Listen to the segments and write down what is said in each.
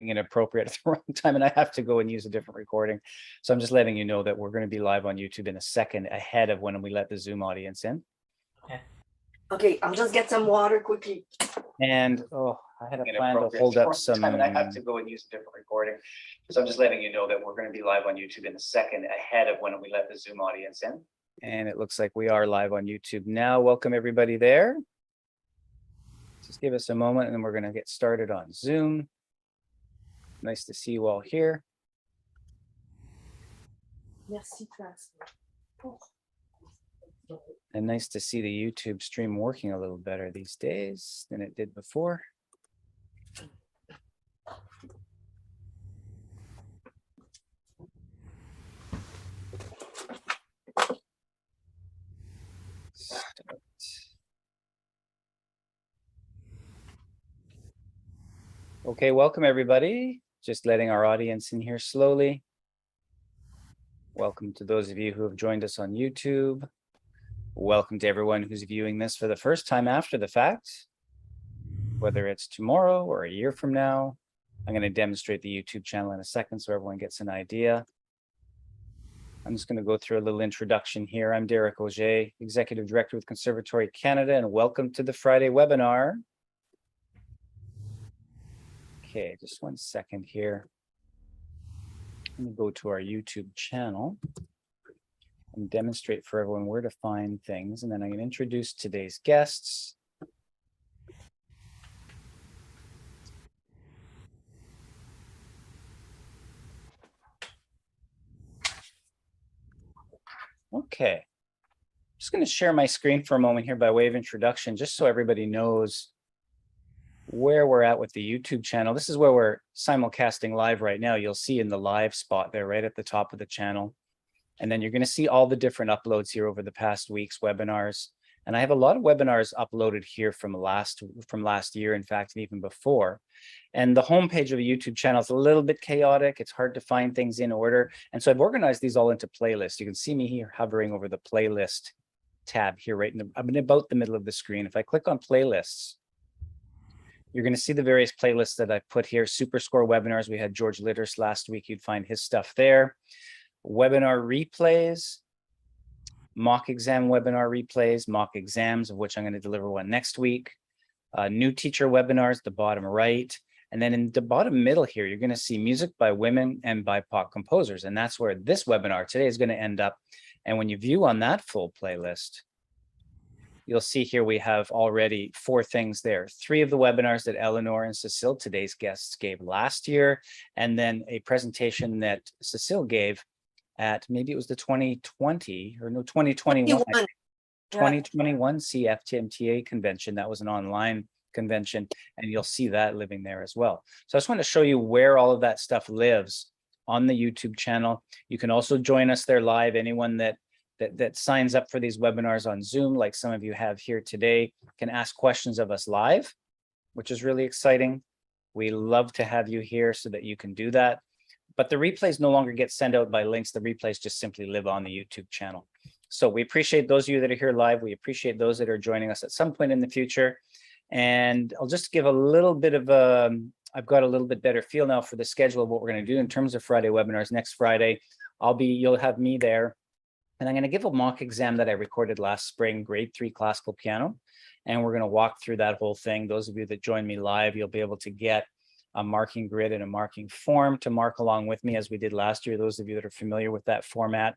inappropriate at the wrong time, and I have to go and use a different recording. So I'm just letting you know that we're going to be live on YouTube in a second ahead of when we let the Zoom audience in. Okay, I'll just get some water quickly. And I had a plan to hold up some. And I have to go and use a different recording. So I'm just letting you know that we're going to be live on YouTube in a second ahead of when we let the Zoom audience in. And it looks like we are live on YouTube now. Welcome everybody there. Just give us a moment and then we're going to get started on Zoom. Nice to see you all here. Merci, and nice to see the YouTube stream working a little better these days than it did before. Start. Okay, welcome everybody. Just letting our audience in here slowly. Welcome to those of you who have joined us on YouTube. Welcome to everyone who's viewing this for the first time after the fact, whether it's tomorrow or a year from now. I'm going to demonstrate the YouTube channel in a second so everyone gets an idea. I'm just going to go through a little introduction here. I'm Derek Auger, Executive Director with Conservatory Canada, and welcome to the Friday webinar. Okay, just 1 second here. Let me go to our YouTube channel and demonstrate for everyone where to find things. And then I'm going to introduce today's guests. Okay. Just going to share my screen for a moment here by way of introduction, just so everybody knows where we're at with the YouTube channel. This is where we're simulcasting live right now. You'll see in the live spot there right at the top of the channel. And then you're going to see all the different uploads here over the past week's webinars. And I have a lot of webinars uploaded here from last year, in fact, and even before. And the homepage of the YouTube channel is a little bit chaotic. It's hard to find things in order. And so I've organized these all into playlists. You can see me here hovering over the playlist tab here, right I'm in about the middle of the screen. If I click on playlists, you're going to see the various playlists that I've put here. Super Score webinars. We had George Litters last week. You'd find his stuff there. Webinar replays, mock exam webinar replays, mock exams, of which I'm going to deliver one next week. New teacher webinars, the bottom right. And then in the bottom middle here, you're going to see music by women and BIPOC composers. And that's where this webinar today is going to end up. And when you view on that full playlist, you'll see here we have already 4 things there. 3 of the webinars that Eleanor and Cecile, today's guests, gave last year. And then a presentation that Cecile gave at maybe it was the 2020 or no 2021 CFTMTA convention. That was an online convention, and you'll see that living there as well. So I just want to show you where all of that stuff lives on the YouTube channel. You can also join us there live. Anyone that signs up for these webinars on Zoom, like some of you have here today, can ask questions of us live, which is really exciting. We love to have you here so that you can do that. But the replays no longer get sent out by links. The replays just simply live on the YouTube channel. So we appreciate those of you that are here live. We appreciate those that are joining us at some point in the future. And I'll just give a little bit of I've got a little bit better feel now for the schedule of what we're going to do in terms of Friday webinars. Next Friday, you'll have me there. And I'm going to give a mock exam that I recorded last spring, grade 3 classical piano. And we're going to walk through that whole thing. Those of you that join me live, you'll be able to get a marking grid and a marking form to mark along with me as we did last year. Those of you that are familiar with that format.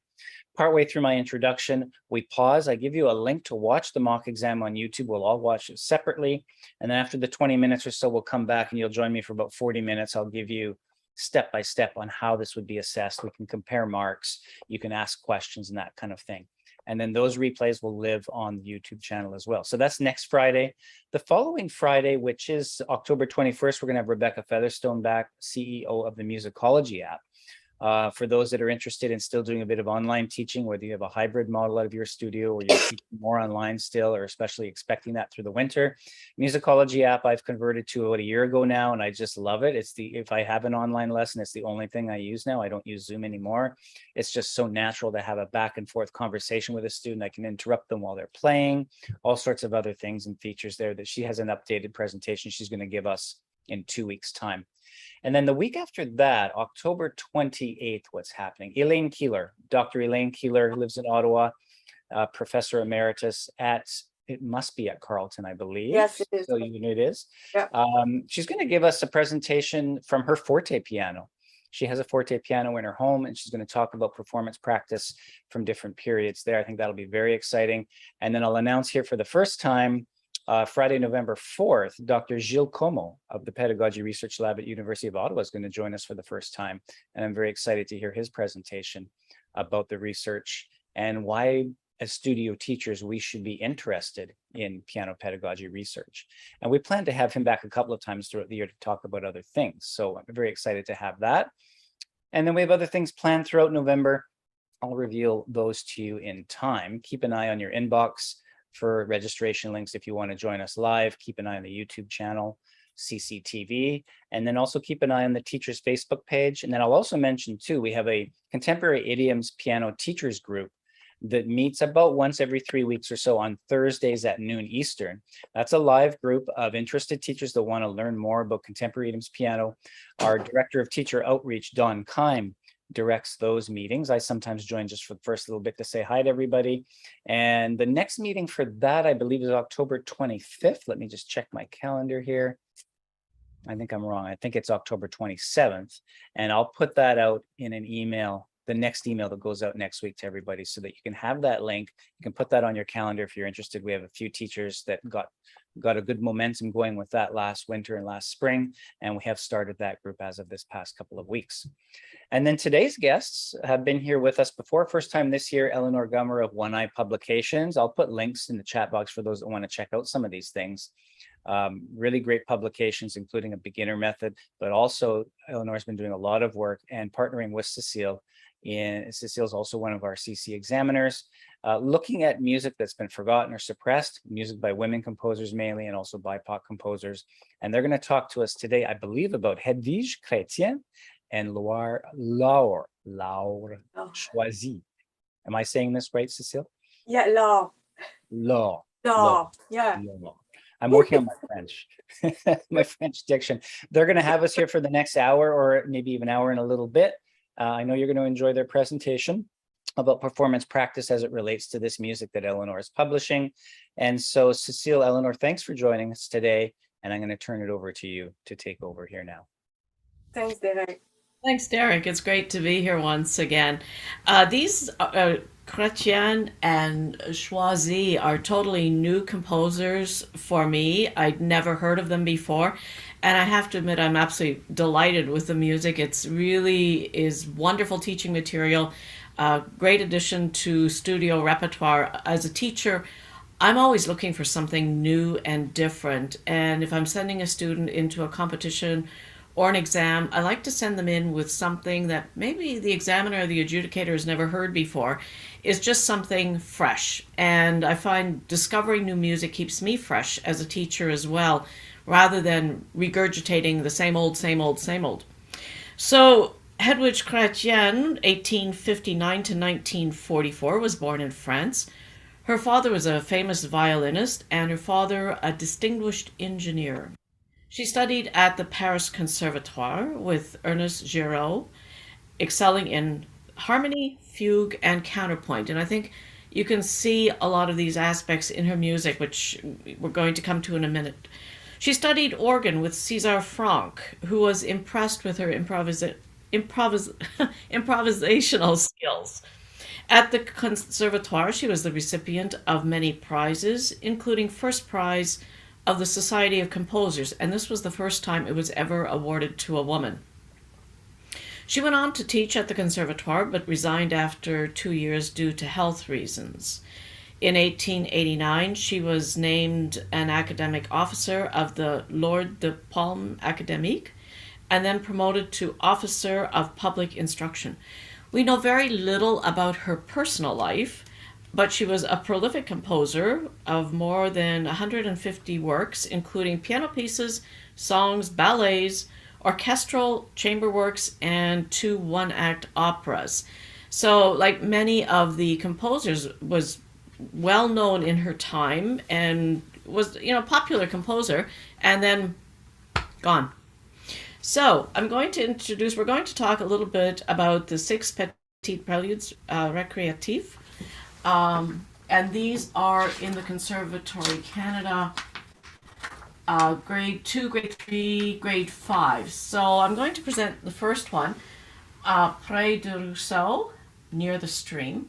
Partway through my introduction, we pause. I give you a link to watch the mock exam on YouTube. We'll all watch it separately. And then after the 20 minutes or so, we'll come back and you'll join me for about 40 minutes. I'll give you step by step on how this would be assessed. We can compare marks. You can ask questions and that kind of thing. And then those replays will live on the YouTube channel as well. So that's next Friday. The following Friday, which is October 21st, we're going to have Rebecca Featherstone back, CEO of the Musicology app. For those that are interested in still doing a bit of online teaching, whether you have a hybrid model out of your studio or you're teaching more online still, or especially expecting that through the winter. Musicology app I've converted to about a year ago now, and I just love it. If I have an online lesson, it's the only thing I use now. I don't use Zoom anymore. It's just so natural to have a back and forth conversation with a student. I can interrupt them while they're playing, all sorts of other things and features there that she has an updated presentation she's going to give us in 2 weeks' time. And then the week after that, October 28th, what's happening? Elaine Keeler, Dr. Elaine Keeler, who lives in Ottawa, Professor Emeritus at, it must be at Carleton, I believe. Yes, it is. So it is. Yeah. She's going to give us a presentation from her forte piano. She has a forte piano in her home, and she's going to talk about performance practice from different periods there. I think that'll be very exciting. And then I'll announce here for the first time, Friday, November 4th, Dr. Gilles Como of the Pedagogy Research Lab at University of Ottawa is going to join us for the first time. And I'm very excited to hear his presentation about the research and why, as studio teachers, we should be interested in piano pedagogy research. And we plan to have him back a couple of times throughout the year to talk about other things. So I'm very excited to have that. And then we have other things planned throughout November. I'll reveal those to you in time. Keep an eye on your inbox for registration links if you want to join us live. Keep an eye on the YouTube channel, CCTV, and then also keep an eye on the teachers Facebook page. And then I'll also mention too, we have a contemporary idioms piano teachers group that meets about once every 3 weeks or so on Thursdays at noon Eastern. That's a live group of interested teachers that want to learn more about contemporary idioms piano. Our director of teacher outreach, Don Keim, directs those meetings. I sometimes join just for the first little bit to say hi to everybody. And the next meeting for that, I believe, is October 25th. Let me just check my calendar here. I think I'm wrong. I think it's October 27th. And I'll put that out in an email, the next email that goes out next week to everybody, so that you can have that link. You can put that on your calendar if you're interested. We have a few teachers that got a good momentum going with that last winter and last spring, and we have started that group as of this past couple of weeks. And then today's guests have been here with us before. First time this year, Eleanor Gummer of One Eye Publications. I'll put links in the chat box for those that want to check out some of these things. Really great publications, including a beginner method, but also Eleanor's been doing a lot of work and partnering with Cecile. Cecile's also one of our CC examiners, looking at music that's been forgotten or suppressed, music by women composers mainly, and also BIPOC composers. And they're going to talk to us today, I believe, about Hedwige Chrétien and Laure Choisy. Am I saying this right, Cecile? Yeah, Laure. Yeah. Laure. I'm working on my French, my French diction. They're going to have us here for the next hour, or maybe even hour and a little bit. I know you're going to enjoy their presentation about performance practice as it relates to this music that Eleanor is publishing. And so, Cecile, Eleanor, thanks for joining us today. And I'm going to turn it over to you to take over here now. Thanks, Derek. Thanks, Derek. It's great to be here once again. These Chrétien and Choisy are totally new composers for me. I'd never heard of them before. And I have to admit, I'm absolutely delighted with the music. It's really is wonderful teaching material, great addition to studio repertoire. As a teacher, I'm always looking for something new and different. And if I'm sending a student into a competition or an exam, I like to send them in with something that maybe the examiner or the adjudicator has never heard before. It's just something fresh. And I find discovering new music keeps me fresh as a teacher as well, rather than regurgitating the same old, same old, same old. So Hedwige Chrétien, 1859 to 1944, was born in France. Her father was a famous violinist and her father a distinguished engineer. She studied at the Paris Conservatoire with Ernest Giraud, excelling in harmony, fugue, and counterpoint. And I think you can see a lot of these aspects in her music, which we're going to come to in a minute. She studied organ with César Franck, who was impressed with her improvisational skills. At the Conservatoire, she was the recipient of many prizes, including first prize of the Society of Composers, and this was the first time it was ever awarded to a woman. She went on to teach at the Conservatoire, but resigned after 2 years due to health reasons. In 1889, she was named an academic officer of the L'Ordre de Palme Académique, and then promoted to officer of public instruction. We know very little about her personal life, but she was a prolific composer of more than 150 works, including piano pieces, songs, ballets, orchestral chamber works, and 2 one-act operas. So, like many of the composers, was well known in her time and was, popular composer, and then gone. So I'm going to introduce, we're going to talk a little bit about the six Petite Preludes Recreatifs. And these are in the Conservatory Canada, grade 2, grade 3, grade 5. So I'm going to present the first one, Près du Ruisseau, near the stream.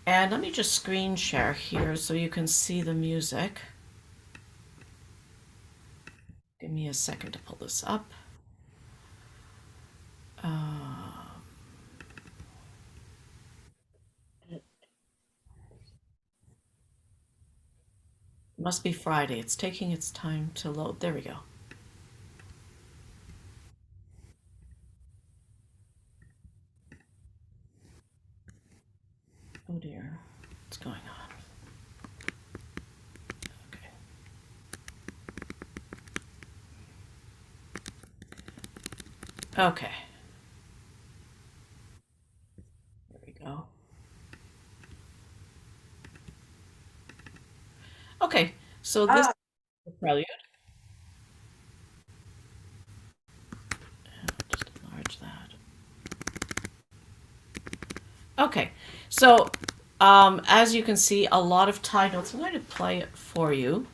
And let me just screen share here so you can see the music. Give me a second to pull this up. It must be Friday. It's taking its time to load. There we go. Oh dear. What's going on? Okay. Okay. There we go. Okay. So this is the prelude. Just enlarge that. Okay. So as you can see, a lot of tied notes. I'm going to play it for you.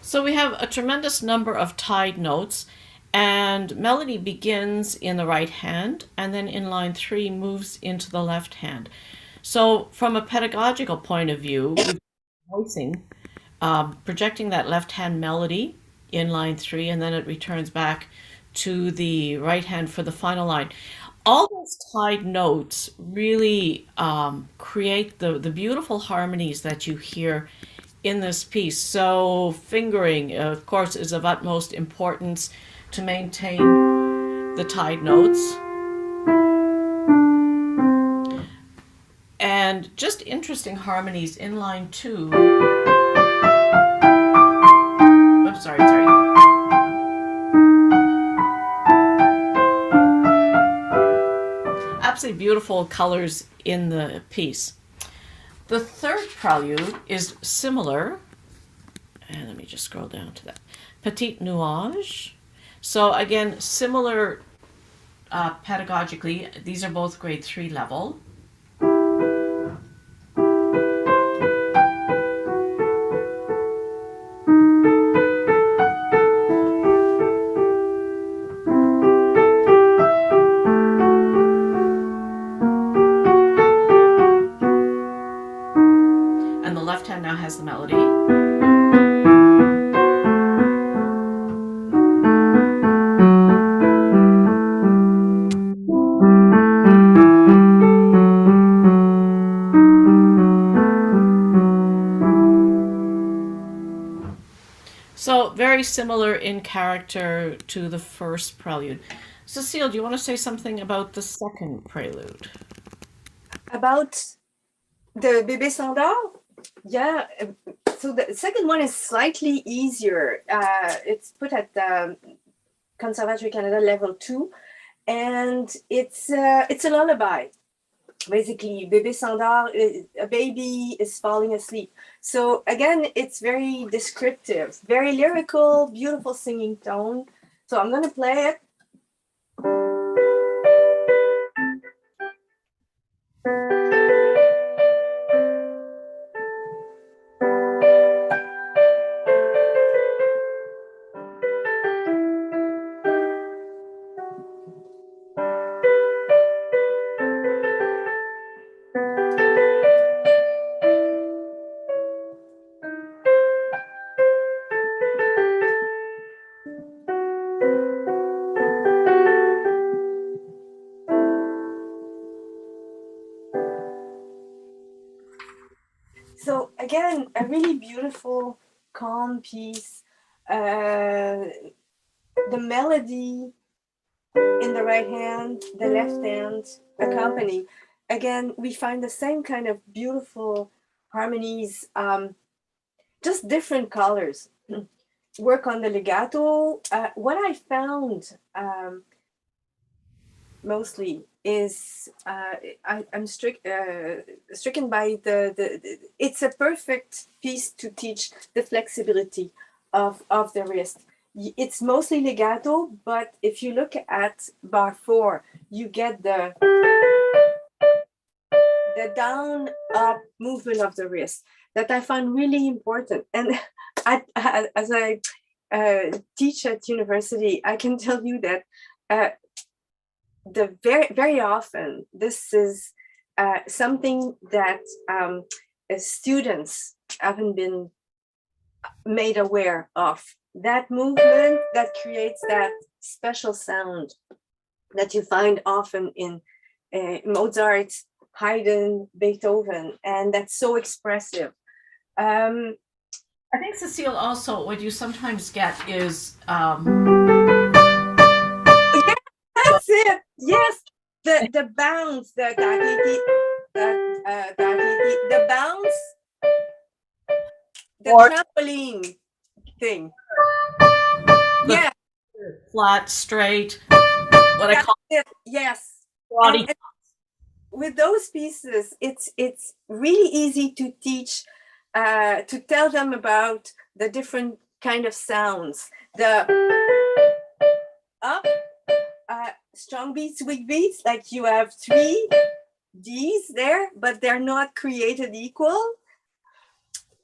So we have a tremendous number of tied notes, and melody begins in the right hand, and then in line 3 moves into the left hand. So from a pedagogical point of view, voicing, projecting that left hand melody in line 3, and then it returns back to the right hand for the final line. All those tied notes really create the beautiful harmonies that you hear in this piece. So fingering, of course, is of utmost importance to maintain the tied notes. And just interesting harmonies in line 2. Oh, sorry. Absolutely beautiful colors in the piece. The third prelude is similar, and let me just scroll down to that. Petit Nuage. So again, similar pedagogically. These are both grade 3 level. And the left hand now has the melody. So very similar in character to the first prelude. Cecile, do you want to say something about the second prelude? About the Bébé Standard? Yeah. So the second one is slightly easier. It's put at the Conservatory Canada level 2, and it's a lullaby. Basically, Bébé Standard, a baby is falling asleep. So again, it's very descriptive, very lyrical, beautiful singing tone. So I'm going to play it. So again, a really beautiful, calm piece. the melody in the right hand, the left hand accompany. Again, we find the same kind of beautiful harmonies, just different colors. Work on the legato. What I found mostly is I'm stricken by it's a perfect piece to teach the flexibility of the wrist. It's mostly legato, but if you look at bar 4, you get the down up movement of the wrist that I find really important. And as I teach at university, I can tell you that the very often this is something that students haven't been made aware of. That movement that creates that special sound that you find often in Mozart, Haydn, Beethoven, and that's so expressive. I think, Cecile, also what you sometimes get is That's it. Yes, the bounce, the bounce, the Or- trampoline thing. The Yeah, flat, straight, what I that's call it. Yes. body. And with those pieces, it's really easy to teach, to tell them about the different kind of sounds. The up, strong beats, weak beats, like you have 3 Ds there, but they're not created equal.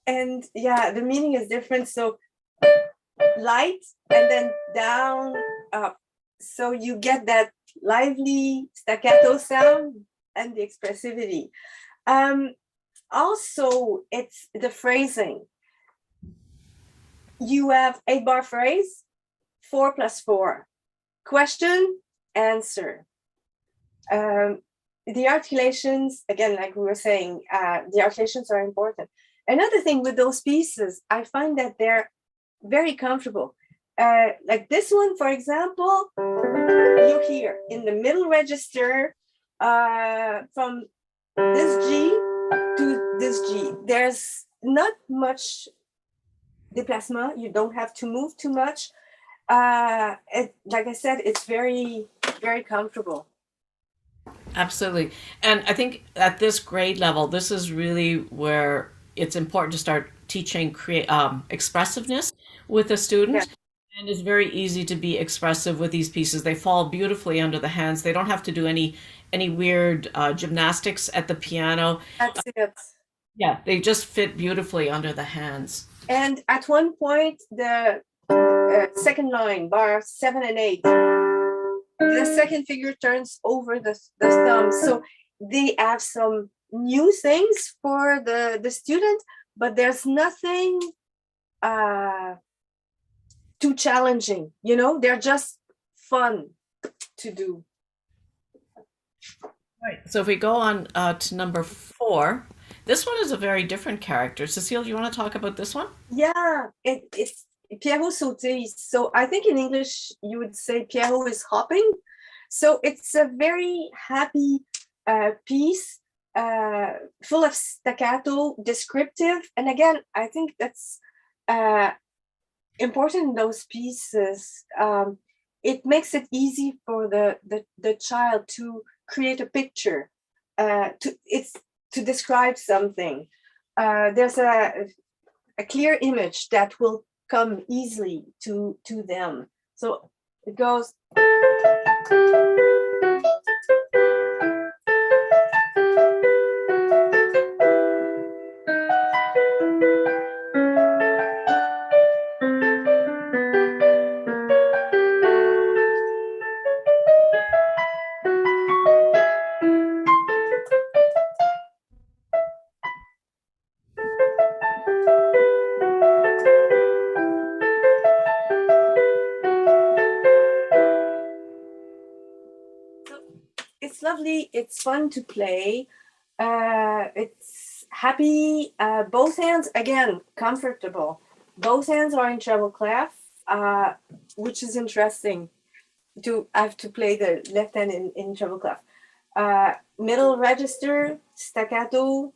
And yeah, the meaning is different. So light and then down, up. So you get that lively staccato sound and the expressivity. Also, it's the phrasing. You have 8-bar phrase, 4 + 4. Question, answer. The articulations, again, like we were saying, the articulations are important. Another thing with those pieces, I find that they're very comfortable. Like this one, for example, you hear in the middle register from this G to this G. There's not much déplacement. You don't have to move too much. Like I said, it's very, very comfortable. Absolutely. And I think at this grade level, this is really where it's important to start teaching expressiveness with a student. Yeah. And it's very easy to be expressive with these pieces. They fall beautifully under the hands. They don't have to do any weird gymnastics at the piano. That's it. Yeah, they just fit beautifully under the hands. And at one point, the second line, bar 7 and 8, the second figure turns over the thumb. So they have some new things for the student, but there's nothing too challenging. You know, they're just fun to do. Right. So if we go on to number 4, this one is a very different character. Cecile, do you want to talk about this one? Yeah, it's Pierrot sautés. So I think in English you would say Pierrot is hopping. So it's a very happy piece, full of staccato, descriptive. And again, I think that's important in those pieces. It makes it easy for the child to create a picture, to describe something. There's a clear image that will come easily to them. So it goes. It's lovely. It's fun to play. It's happy. Both hands, again, comfortable. both hands are in treble clef, which is interesting. I have to play the left hand in treble clef. Middle register, staccato,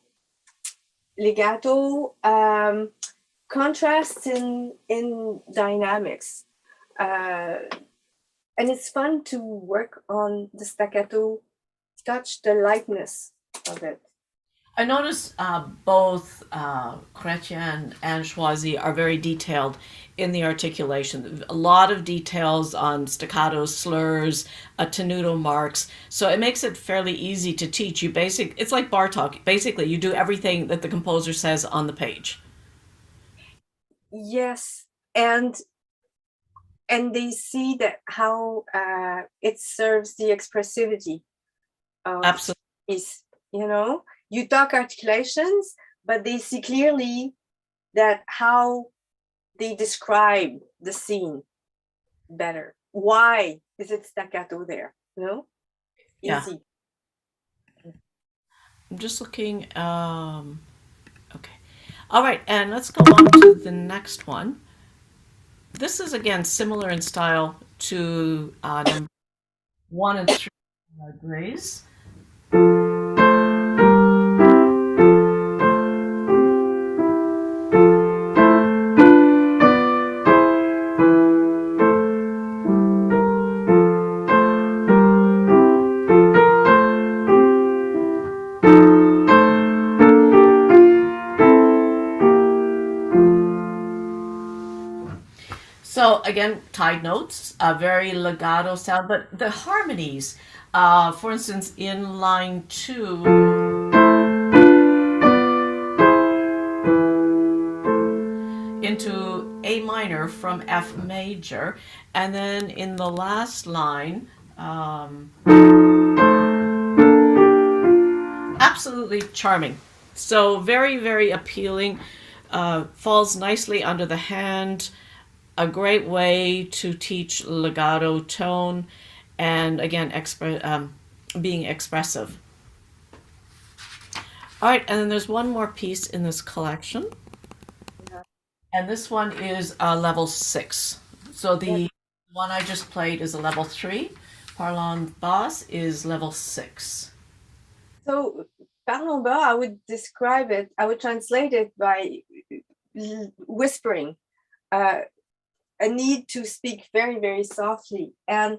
legato, contrasts in dynamics. And it's fun to work on the staccato touch, the lightness of it. I notice both Chrétien and Choisy are very detailed in the articulation. A lot of details on staccato slurs, tenuto marks. So it makes it fairly easy to teach. It's like bar talk. Basically, you do everything that the composer says on the page. Yes, and they see that how it serves the expressivity of Absolutely. piece. You know, you talk articulations, but they see clearly that how they describe the scene better. Why is it staccato there? You know, Yeah. easy. I'm just looking. Okay. All right, and let's go on to the next one. This is again similar in style to number 1 and 3 Grays. So again, tied notes, a very legato sound, but the harmonies, for instance, in line 2, into A minor from F major, and then in the last line, absolutely charming. So very, very appealing, falls nicely under the hand. A great way to teach legato tone, and again, being expressive. All right, and then there's one more piece in this collection, and this one is level 6. So the one I just played is a level 3. Parlons Basse is level 6. So Parlons Bas, I would describe it, I would translate it by whispering. A need to speak very, very softly. And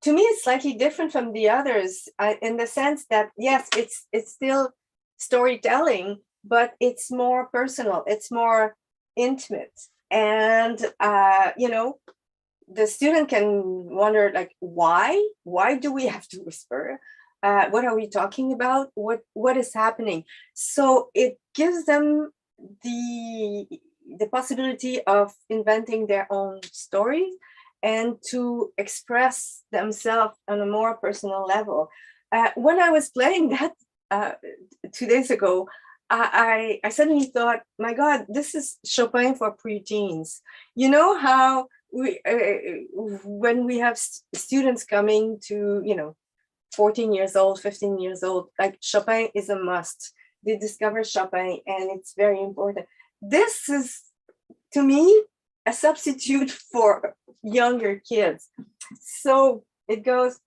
to me, it's slightly different from the others in the sense that, yes, it's still storytelling, but it's more personal, it's more intimate. And, you know, the student can wonder, like, why do we have to whisper? What are we talking about? What is happening? So it gives them the possibility of inventing their own stories and to express themselves on a more personal level. When I was playing that 2 days ago, I suddenly thought, my God, this is Chopin for preteens. You know how we when we have students coming to, you know, 14 years old, 15 years old, like Chopin is a must. They discover Chopin and it's very important. This is, to me, a substitute for younger kids. So it goes.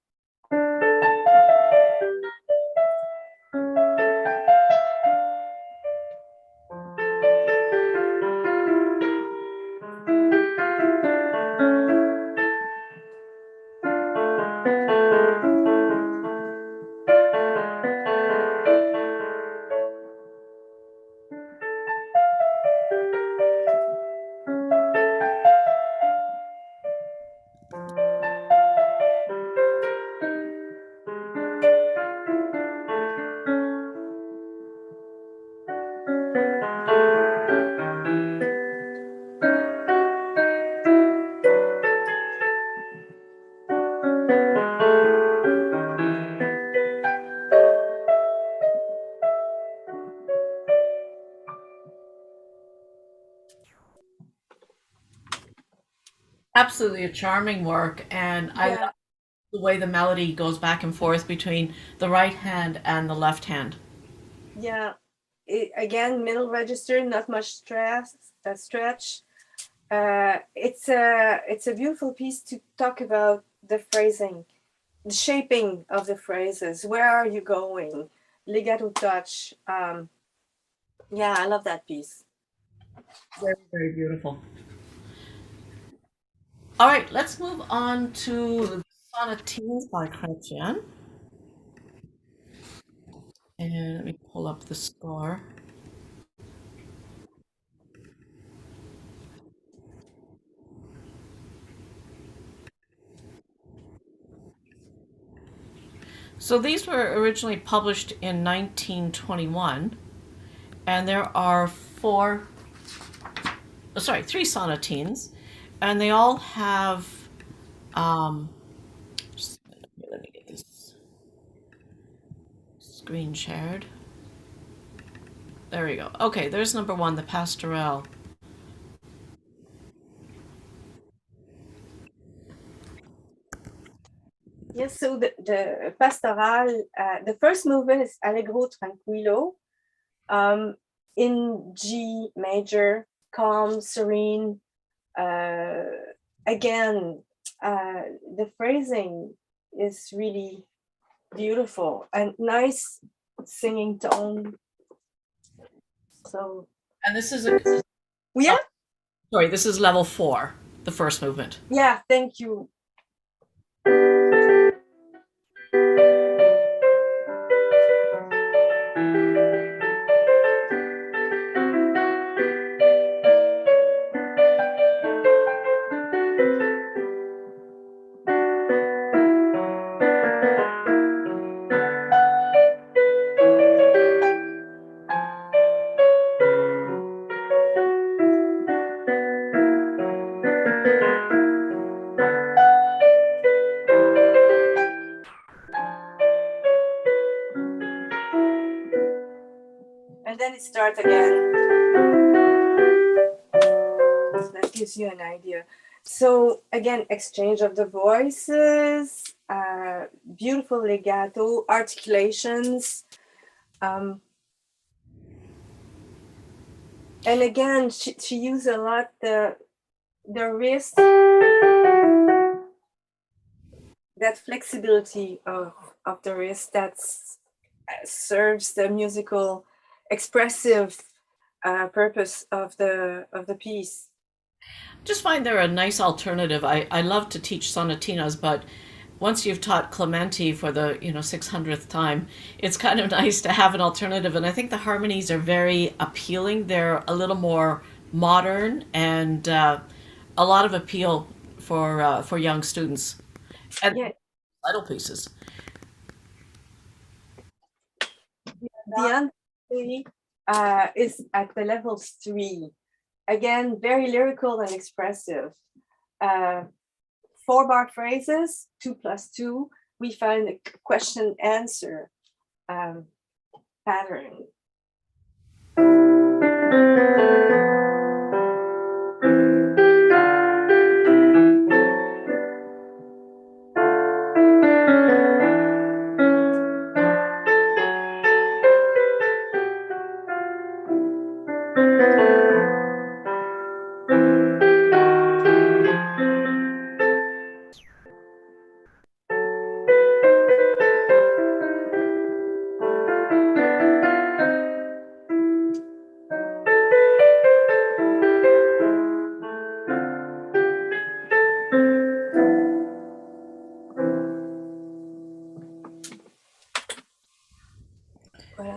Absolutely a charming work, and I love the way the melody goes back and forth between the right hand and the left hand. Yeah, again, middle register, not much stretch. It's a beautiful piece to talk about the phrasing, the shaping of the phrases. Where are you going? Legato touch. Yeah, I love that piece. Very, very beautiful. All right, let's move on to the Sonatines by Chrétien. And let me pull up the score. So these were originally published in 1921, and there are three sonatines, and they all have, just let me get this screen shared. There we go. Okay, there's number one, the Pastorelle. Yes, so the pastoral, the first movement is Allegro tranquillo, in G major, calm, serene. Again, the phrasing is really beautiful and nice singing tone. So, And this is yeah, sorry, this is level 4, the first movement. yeah, thank you. And then it starts again. So that gives you an idea. So again, exchange of the voices, beautiful legato, articulations. And again, she used a lot the wrist, that flexibility of the wrist that serves the musical expressive purpose of the piece. Just find they're a nice alternative. I love to teach sonatinas, but once you've taught Clementi for the 600th time, it's kind of nice to have an alternative. And I think the harmonies are very appealing. They're a little more modern and a lot of appeal for young students and Yeah, recital pieces. the Untitled is at the level 3. Again, very lyrical and expressive. 4-bar phrases, 2 plus 2. We find a question answer pattern.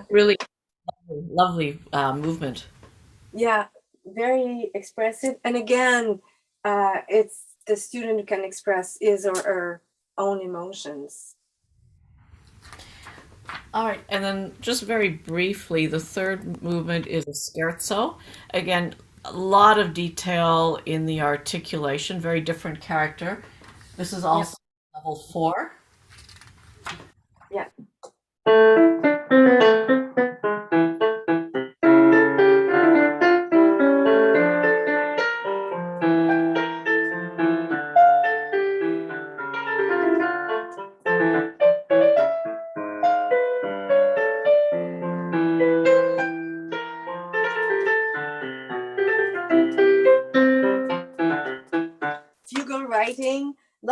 Really lovely movement. Yeah, very expressive. And again, it's the student who can express his or her own emotions. All right, and then just very briefly, the third movement is a scherzo. Again, a lot of detail in the articulation, very different character. This is also level 4. Yeah.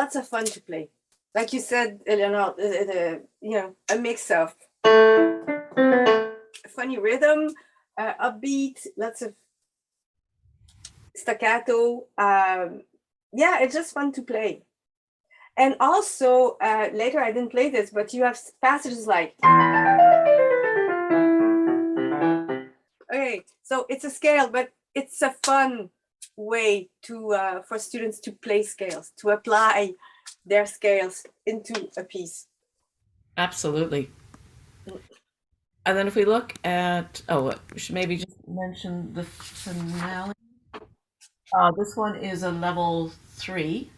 lots of fun to play. Like you said, Eleanor, a mix of funny rhythm, upbeat, lots of staccato. It's just fun to play. And also, later I didn't play this, but you have passages like. Okay, so it's a scale, but it's a fun way to for students to play scales, to apply their scales into a piece. Absolutely. And then if we look at, we should maybe just mention the finale. This one is a level 3.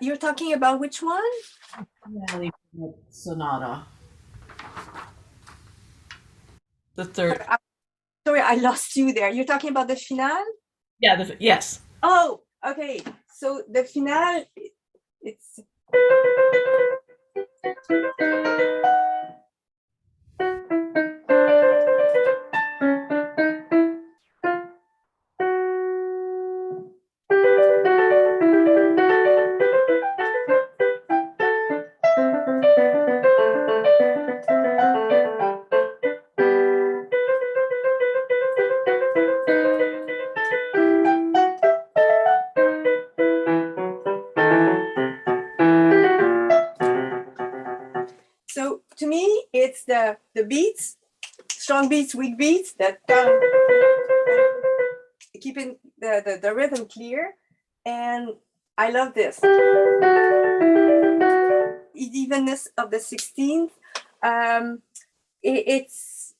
You're talking about which one? Finale sonata. The third. Sorry, I lost you there. You're talking about the finale? Yeah, yes. Oh, okay. So the finale, it's. So to me, it's the beats, strong beats, weak beats, that keeping the rhythm clear. And I love this. Evenness of the 16th. It's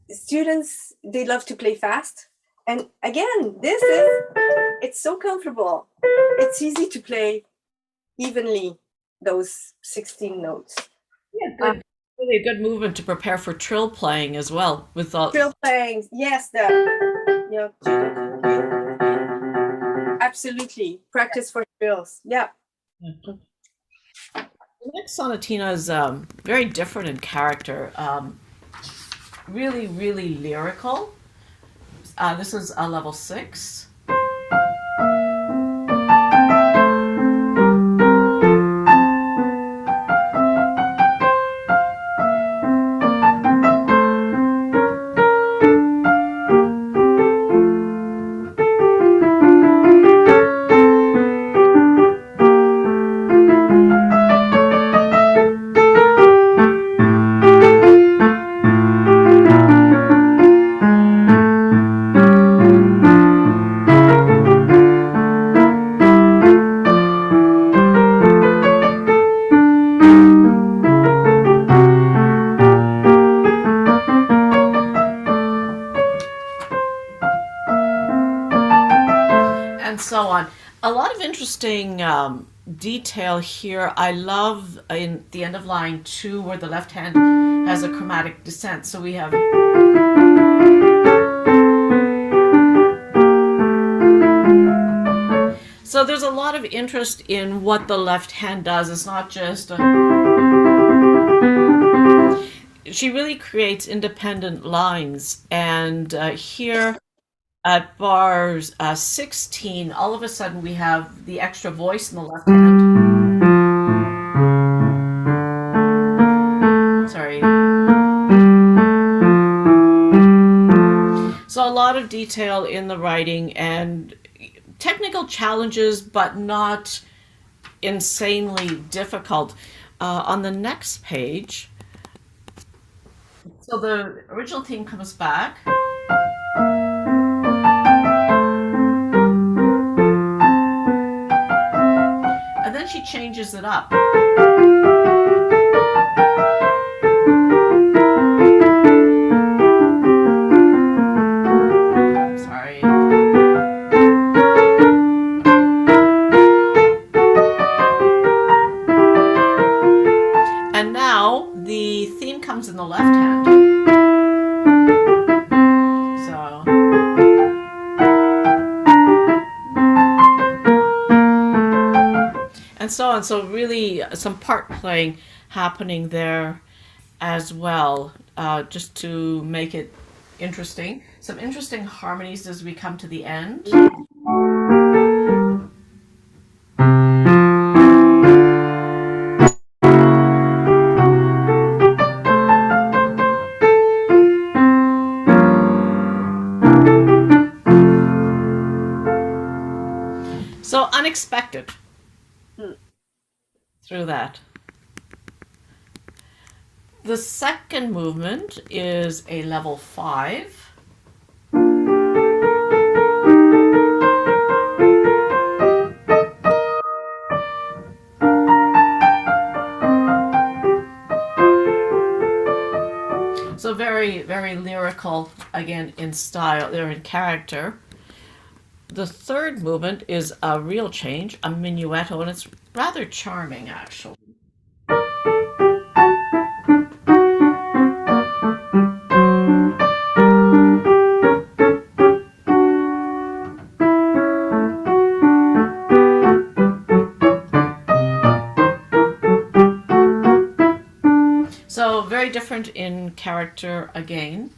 students, they love to play fast. And again, it's so comfortable. It's easy to play evenly those 16 notes. Yeah, really a good movement to prepare for trill playing as well. With all trill playing, yes, absolutely. Practice for trills. Yeah. The next sonatina is very different in character. Really, really lyrical. This is a level 6. So on. A lot of interesting detail here. I love in the end of line 2 where the left hand has a chromatic descent. So we have. So there's a lot of interest in what the left hand does. It's not just. She really creates independent lines. And here. At bars 16, all of a sudden we have the extra voice in the left hand. Sorry. So a lot of detail in the writing and technical challenges, but not insanely difficult. On the next page, so the original theme comes back. And then she changes it up. Sorry. And now the theme comes in the left hand. And so on. So really some part playing happening there as well, just to make it interesting. Some interesting harmonies as we come to the end. So unexpected through that. The second movement is a level 5. So very, very lyrical, again, in style, they're in character. The third movement is a real change, a minuetto, and it's rather charming, actually. So very different in character again.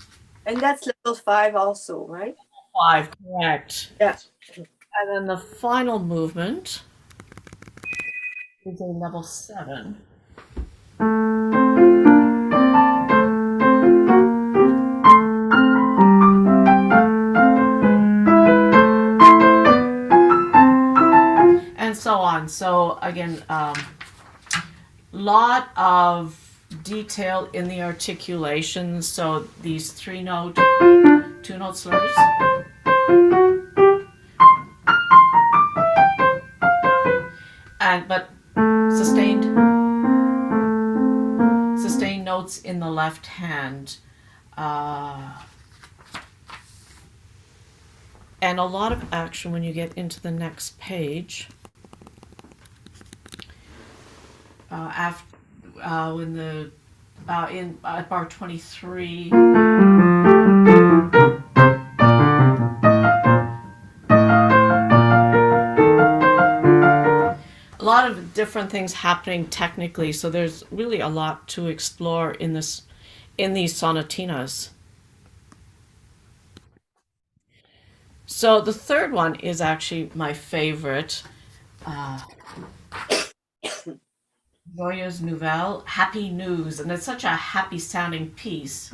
And that's level 5 also, right? 5, correct. Yeah. And then the final movement is a level 7. And so on. So again, lot of detail in the articulation. So these 3-note, 2-note slurs. But sustained notes in the left hand, and a lot of action when you get into the next page. In bar 23. A lot of different things happening technically, so there's really a lot to explore in these sonatinas. So the third one is actually my favorite. Joyeuse Nouvelle, happy news, and it's such a happy sounding piece.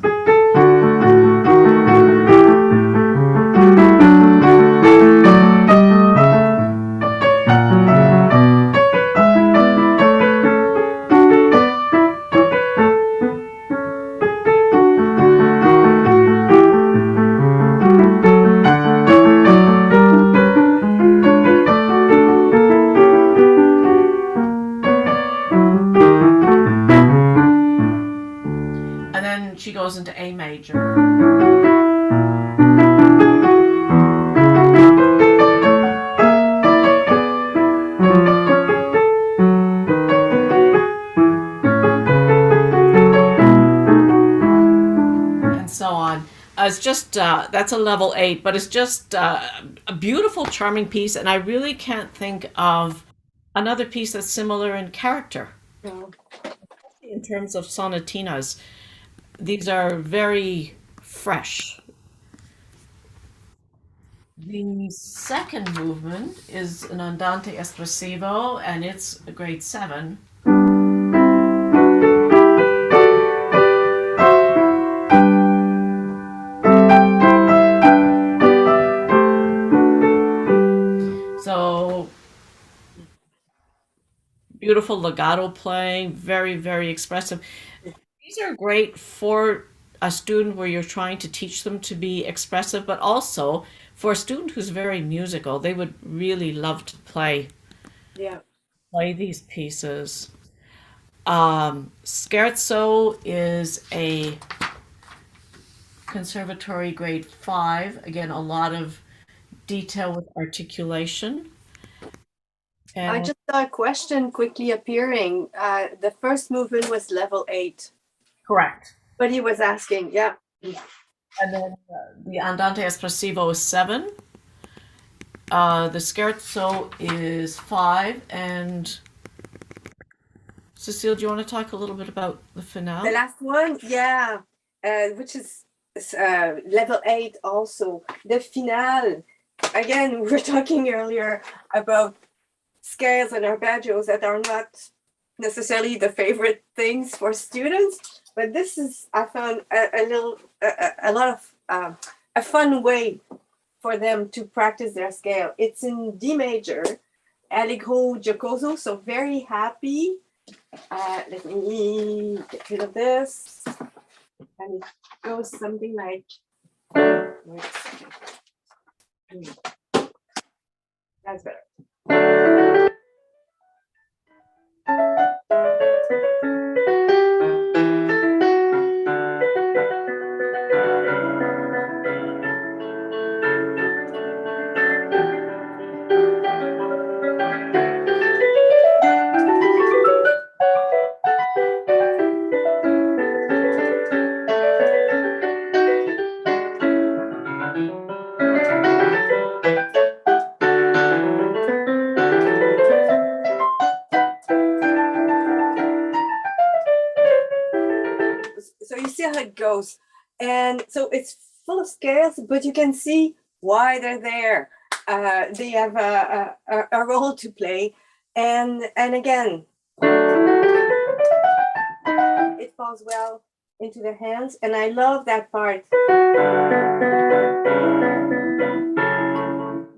She goes into A major. And so on. It's just, that's a level 8, but it's just a beautiful, charming piece, and I really can't think of another piece that's similar in character. No. In terms of sonatinas. These are very fresh. The second movement is an andante espressivo, and it's a grade 7. So beautiful legato playing, very, very expressive. These are great for a student where you're trying to teach them to be expressive, but also for a student who's very musical. They would really love to play these pieces. Scherzo is a Conservatory grade 5. Again, a lot of detail with articulation. And I just saw a question quickly appearing. The first movement was level 8. correct. But he was asking, yeah. And then the andante espressivo is 7. The scherzo is 5. And Cecile, do you want to talk a little bit about the finale? The last one, yeah, which is level 8 also. The finale, again, we were talking earlier about scales and arpeggios that are not necessarily the favorite things for students, but this is, I found a lot of a fun way for them to practice their scale. It's in D major, allegro giocoso, so very happy. Let me get rid of this. And it goes something like, that's better. So you see how it goes. And so it's full of scales, but you can see why they're there. They have a role to play. And again, it falls well into the hands. And I love that part.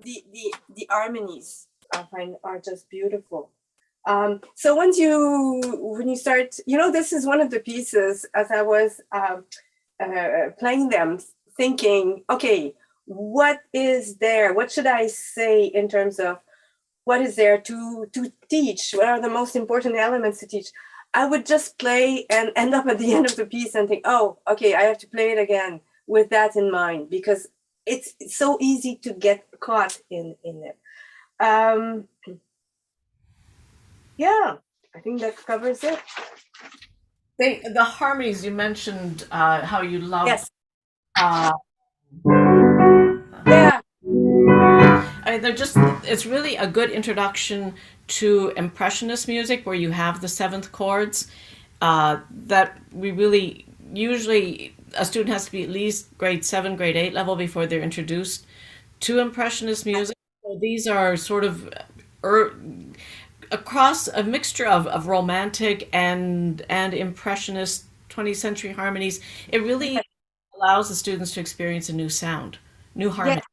The harmonies I find are just beautiful. So when you start, this is one of the pieces as I was playing them, thinking, okay, what is there? What should I say in terms of what is there to teach? What are the most important elements to teach? I would just play and end up at the end of the piece and think, oh, okay, I have to play it again with that in mind, because it's so easy to get caught in it. Yeah, I think that covers it. The harmonies you mentioned, how you love. Yes. Yeah. I mean, it's really a good introduction to Impressionist music, where you have the seventh chords that we really, usually a student has to be at least grade 7, grade 8 level before they're introduced to Impressionist music. So these are sort of across a mixture of romantic and Impressionist 20th century harmonies. It really allows the students to experience a new sound, new harmony. Yes.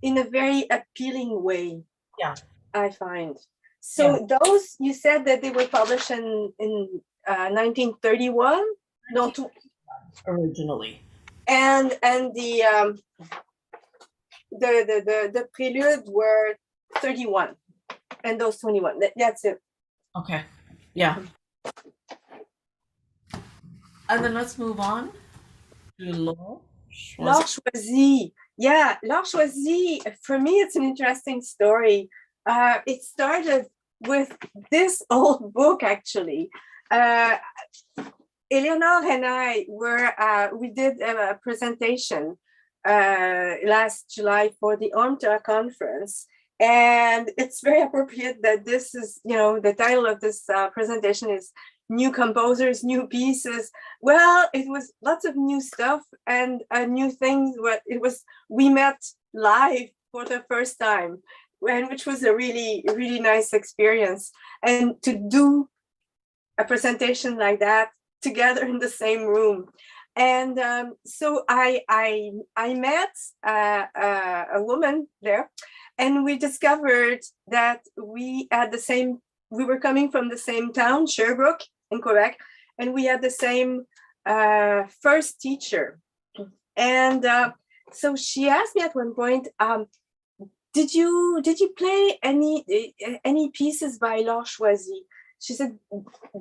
In a very appealing way. Yeah, I find. So those, you said that they were published in 1931? No, originally. And the Prelude were 31, and those 21. That's it. Okay. Yeah. And then let's move on to Laure Choisy. Yeah, Laure Choisy, for me, it's an interesting story. It started with this old book, actually. Eleanor and I we did a presentation last July for the Ormter conference. And it's very appropriate that this is, the title of this presentation is New Composers, New Pieces. Well, it was lots of new stuff and new things. We met live for the first time, which was a really, really nice experience. And to do a presentation like that together in the same room. And so I met a woman there, and we discovered that we were coming from the same town, Sherbrooke in Quebec, and we had the same first teacher. And so she asked me at one point, did you play any pieces by Laure Choisy? She said,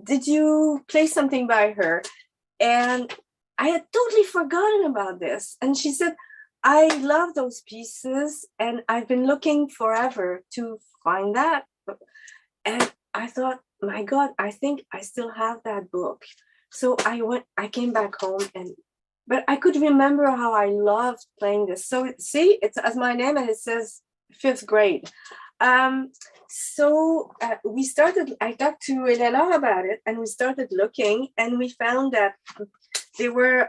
did you play something by her? And I had totally forgotten about this. And she said, I love those pieces, and I've been looking forever to find that. And I thought, my God, I think I still have that book. So I came back home, but I could remember how I loved playing this. So see, it's as my name, and it says 5th grade. So I talked to Eleanor about it, and we started looking, and we found that there were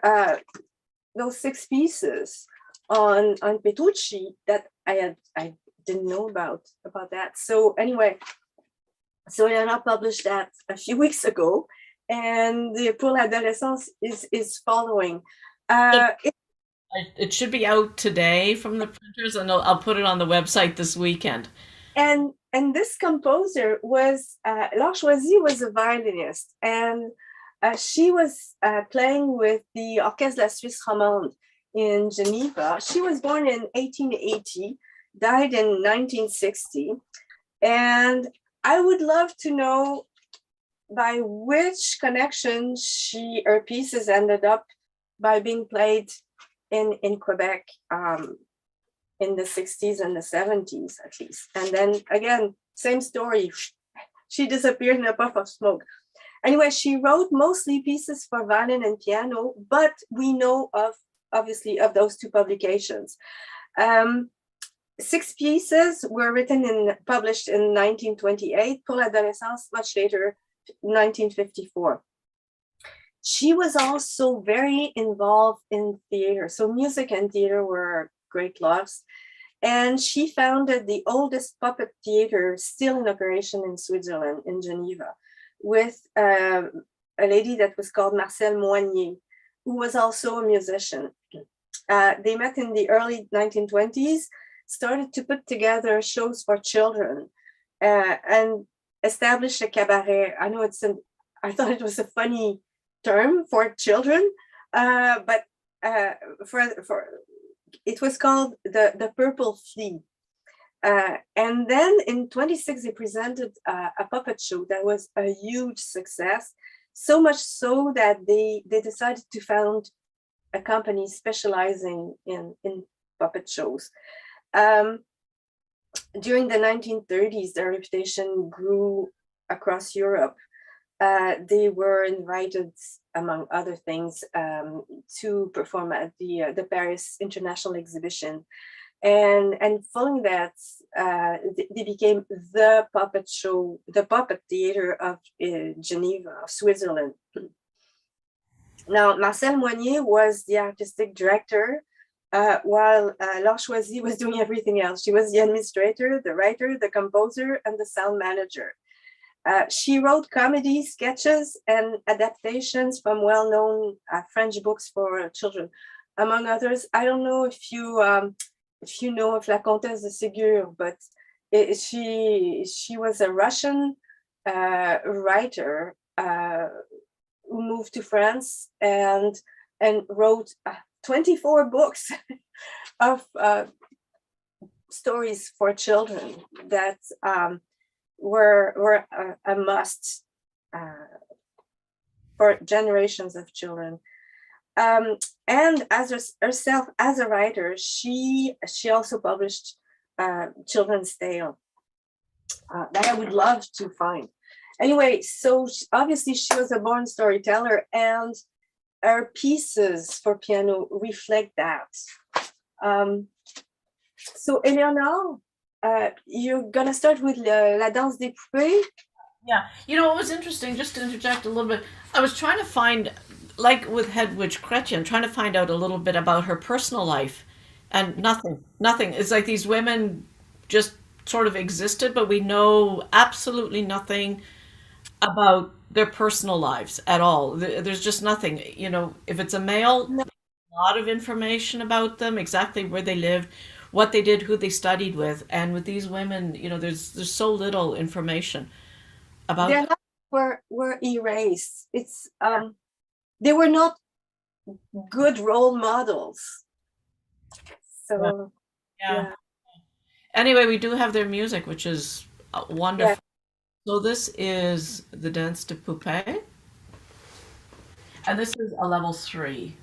those 6 pieces on Petrucci that I didn't know about that. So anyway, so Eleanor published that a few weeks ago, and the Pour l'adolescence is following. It should be out today from the printers, and I'll put it on the website this weekend. And this composer was Laure Choisy was a violinist, and she was playing with the Orchestre de la Suisse Romande in Geneva. She was born in 1880, died in 1960, and I would love to know by which connection her pieces ended up by being played in Quebec in the 60s and the 70s at least. And then again, same story. She disappeared in a puff of smoke. Anyway, she wrote mostly pieces for violin and piano, but we know obviously of those 2 publications. 6 pieces were written and published in 1928, Pour l'adolescence much later, 1954. She was also very involved in theater. So music and theater were great loves. And she founded the oldest puppet theater still in operation in Switzerland, in Geneva, with a lady that was called Marcel Moignet, who was also a musician. They met in the early 1920s, started to put together shows for children, and established a cabaret. I know I thought it was a funny term for children, but it was called the Purple Flea. And then in 26, they presented a puppet show that was a huge success, so much so that they decided to found a company specializing in puppet shows. During the 1930s, their reputation grew across Europe. They were invited, among other things, to perform at the Paris International Exhibition. And following that, they became the puppet show, the puppet theater of Geneva, Switzerland. Now, Marcel Moignet was the artistic director, while Laure Choisy was doing everything else. She was the administrator, the writer, the composer, and the sound manager. She wrote comedy sketches and adaptations from well-known French books for children, among others. I don't know if you know of La Comtesse de Ségur, but she was a Russian writer who moved to France and wrote 24 books of stories for children that were a must for generations of children. And as herself as a writer, she also published children's tale that I would love to find. Anyway, so obviously she was a born storyteller, and her pieces for piano reflect that. So Eleanor, you're gonna start with La Danse des Poupées. Yeah, you know, it was interesting, just to interject a little bit. I was trying to find, like with Hedwig Chrétien, trying to find out a little bit about her personal life, and nothing. It's like these women just sort of existed, but we know absolutely nothing about their personal lives at all. There's just nothing. You know, if it's a male, No. a lot of information about them, exactly where they lived, what they did, who they studied with, and with these women, you know, there's so little information about Their them. lives were erased. It's they were not good role models. So Yeah. Anyway, we do have their music, which is wonderful. yeah. So this is the Danse de Poupée, and this is a level 3.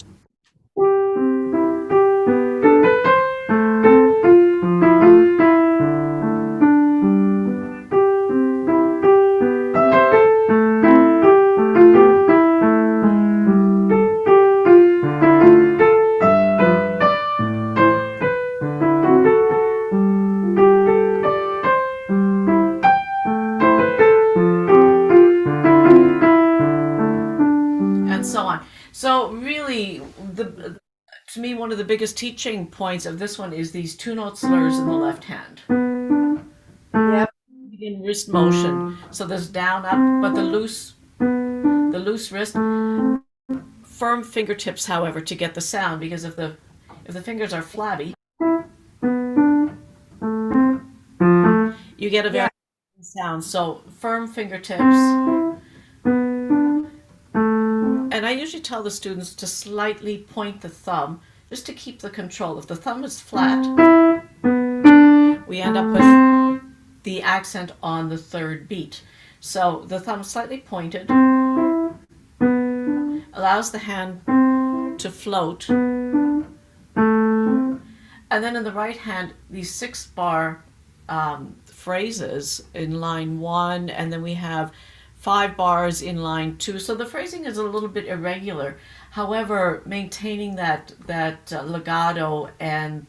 And so on. So really, to me, one of the biggest teaching points of this one is these two note slurs in the left hand. Yep. In wrist motion. So there's down, up, but the loose wrist, firm fingertips, however, to get the sound, because if the fingers are flabby, you get a very sound. So firm fingertips. And I usually tell the students to slightly point the thumb just to keep the control. If the thumb is flat, we end up with the accent on the third beat. So the thumb slightly pointed allows the hand to float. And then in the right hand, these 6-bar phrases in line 1, and then we have 5 bars in line 2. So the phrasing is a little bit irregular. However, maintaining that legato and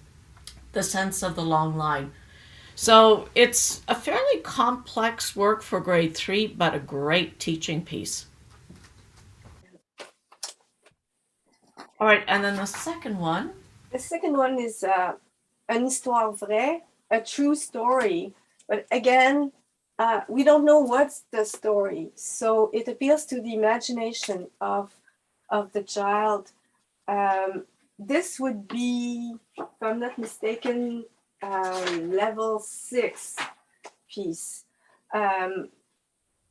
the sense of the long line. So it's a fairly complex work for grade 3, but a great teaching piece. All right, and then the second one. The second one is une histoire vraie, a true story. But again, we don't know what's the story. So it appeals to the imagination of the child. This would be, if I'm not mistaken, level 6 piece.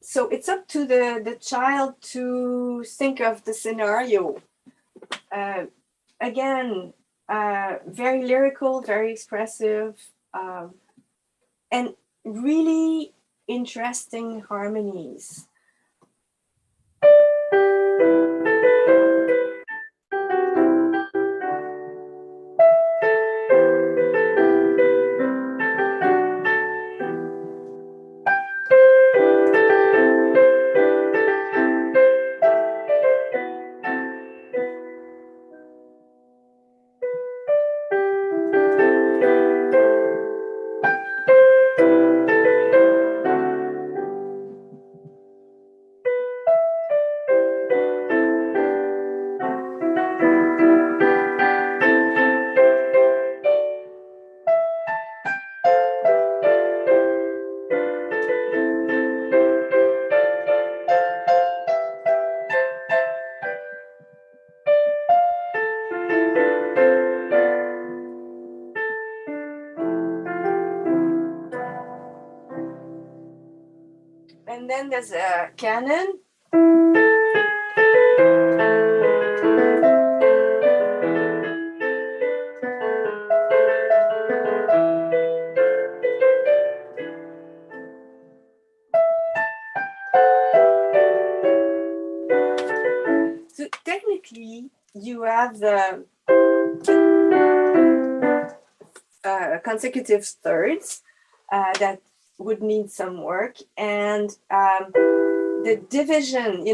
So it's up to the child to think of the scenario. Again, very lyrical, very expressive, and really interesting harmonies. And then there's a canon. So technically, you have the consecutive thirds that would need some work, and the division,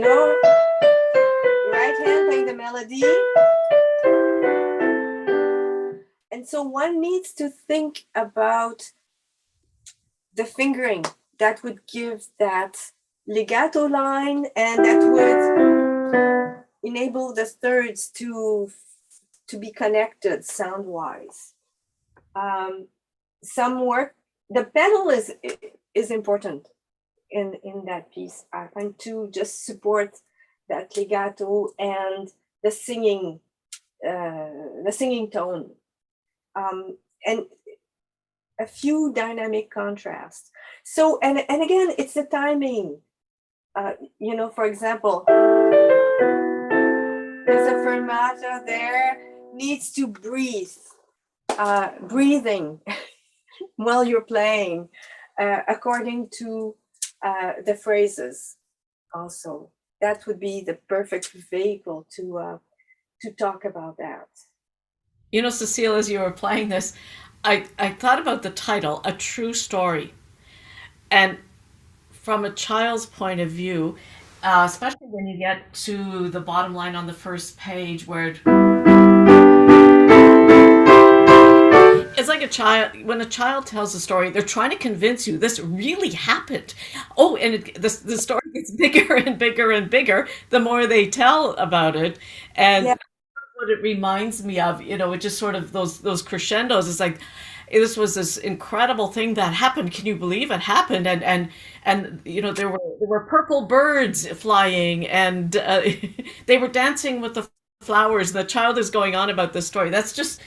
right hand playing the melody, and so one needs to think about the fingering that would give that legato line, and that would enable the thirds to be connected sound wise. Some work. The pedal is important in that piece, I find, to just support that legato and the singing tone, and a few dynamic contrasts. So and again, it's the timing. For example, there's a fermata there, needs to breathe, breathing. While you're playing, according to the phrases, also that would be the perfect vehicle to talk about that. Cecile, as you were playing this, I thought about the title, A True Story, and from a child's point of view, especially when you get to the bottom line on the first page, where it's like when a child tells a story, they're trying to convince you this really happened. Oh, and the story gets bigger and bigger and bigger the more they tell about it. And what it reminds me of. It just sort of those crescendos. It's like this was this incredible thing that happened. Can you believe it happened? And there were purple birds flying, and they were dancing with the flowers. The child is going on about this story. That's just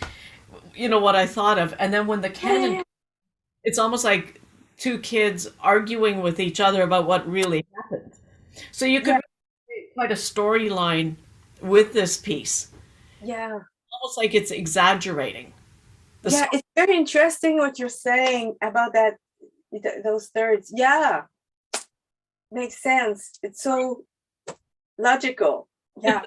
what I thought of. And then when the canon, it's almost like two kids arguing with each other about what really happened. So you could create quite a storyline with this piece. Yeah. Almost like it's exaggerating. Yeah, it's very interesting what you're saying about that, those thirds. Yeah, makes sense. It's so logical. Yeah.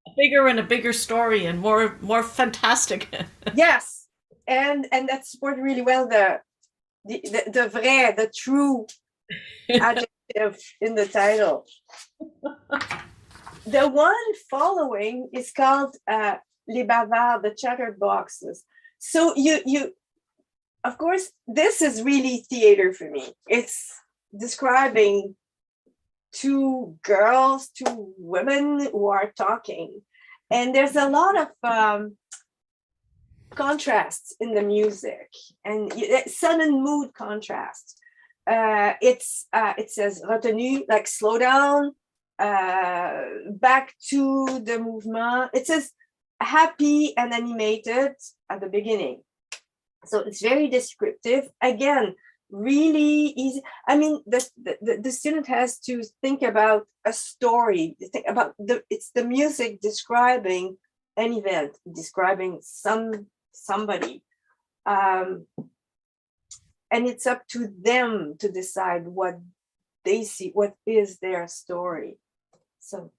A bigger story and more fantastic. Yes, and that supported really well the vrai, the true adjective in the title. The one following is called Les Bavards, the chatterboxes. So you of course, this is really theater for me. It's describing two girls, two women who are talking, and there's a lot of contrasts in the music and sun and mood contrast. It says retenu, like slow down, back to the movement. It says happy and animated at the beginning. So it's very descriptive. Again, really easy. I mean, the student has to think about a story, think about it's the music describing an event, describing somebody. And it's up to them to decide what they see, what is their story. So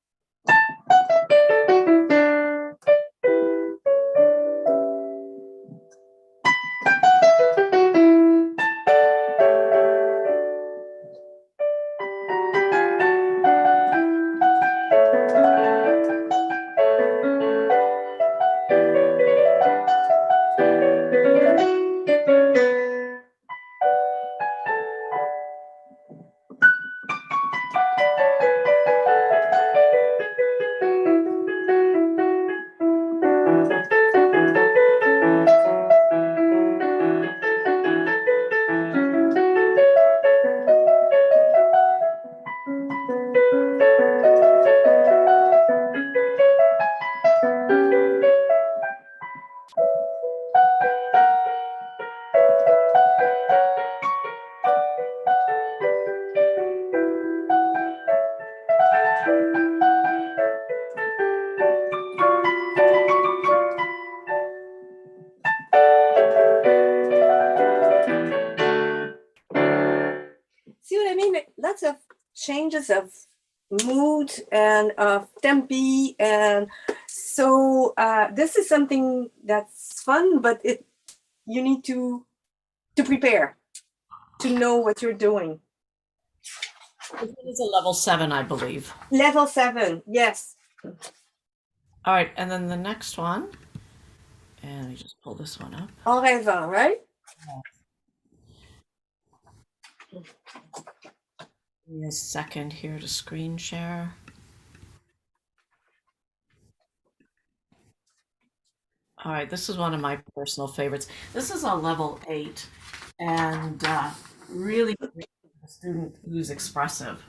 see what I mean? Lots of changes of mood and of tempi, and so this is something that's fun, but you need to prepare, to know what you're doing. It is a level 7, I believe. Level 7, yes. All right, and then the next one, and we just pull this one up. En rêvant, right? Give me a second here to screen share. All right, this is one of my personal favorites. This is a level 8, and really a student who's expressive.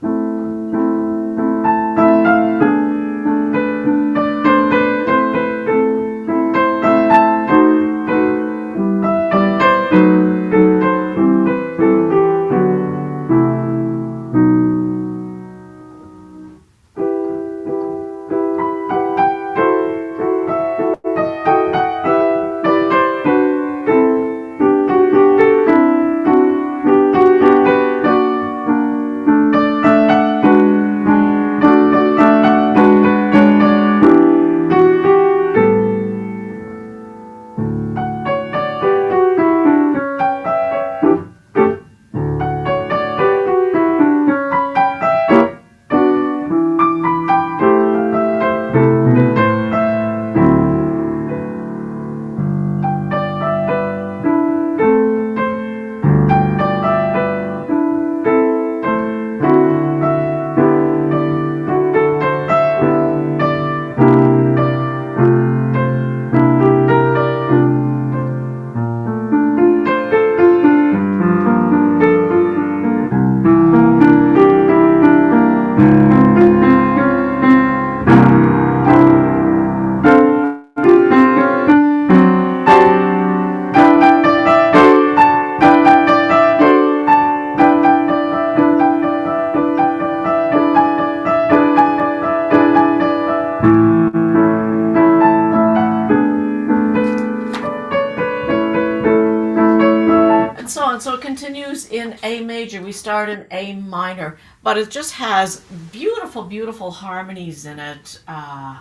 continues in A major. We start in A minor, but it just has beautiful, beautiful harmonies in it. I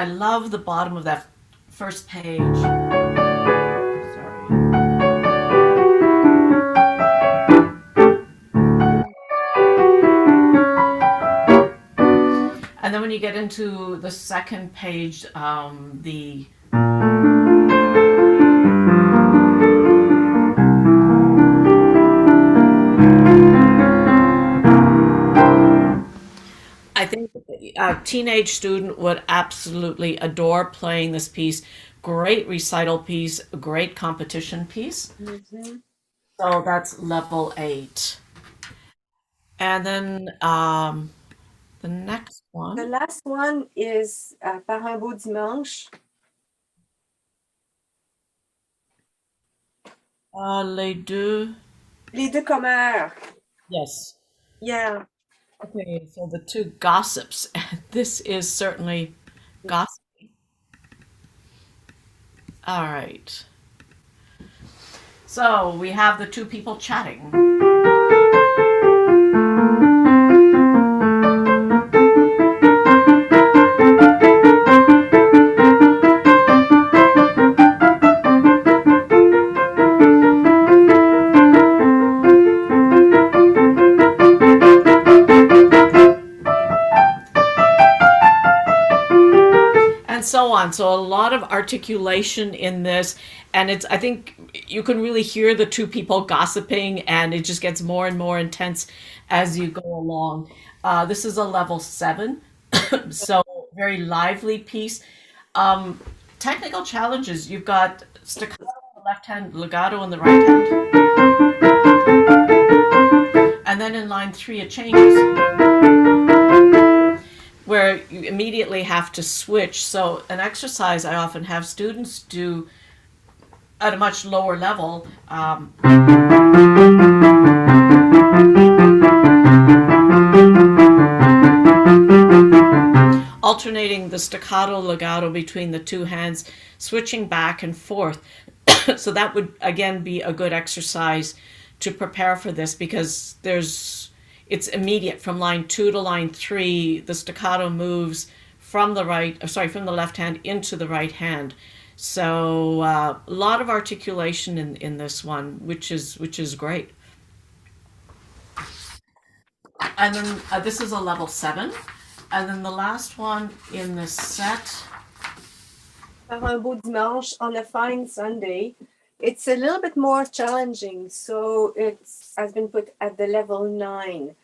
love the bottom of that first page. Sorry. And then when you get into the second page, the I think a teenage student would absolutely adore playing this piece. Great recital piece, great competition piece. Mhm. So that's level 8. And then the next The one, last one is Par un beau dimanche. les deux. Les deux commères. Yes. Yeah. Okay, so the two gossips. This is certainly gossip. All right. So we have the two people chatting. And so on. So a lot of articulation in this, and it's I think you can really hear the two people gossiping, and it just gets more and more intense as you go along. This is a level 7, so very lively piece. Um, Technical challenges. You've got staccato on the left hand, legato on the right hand, and then in line 3 it changes, where you immediately have to switch. So an exercise I often have students do at a much lower level, alternating the staccato legato between the two hands, switching back and forth. So that would again be a good exercise to prepare for this, because it's immediate from line 2 to line 3. The staccato moves from the from the left hand into the right hand. So a lot of articulation in this one, which is great. And then this is a level 7. And then the last one in this set. Par un beau dimanche on a fine Sunday. It's a little bit more challenging, so it has been put at the level 9.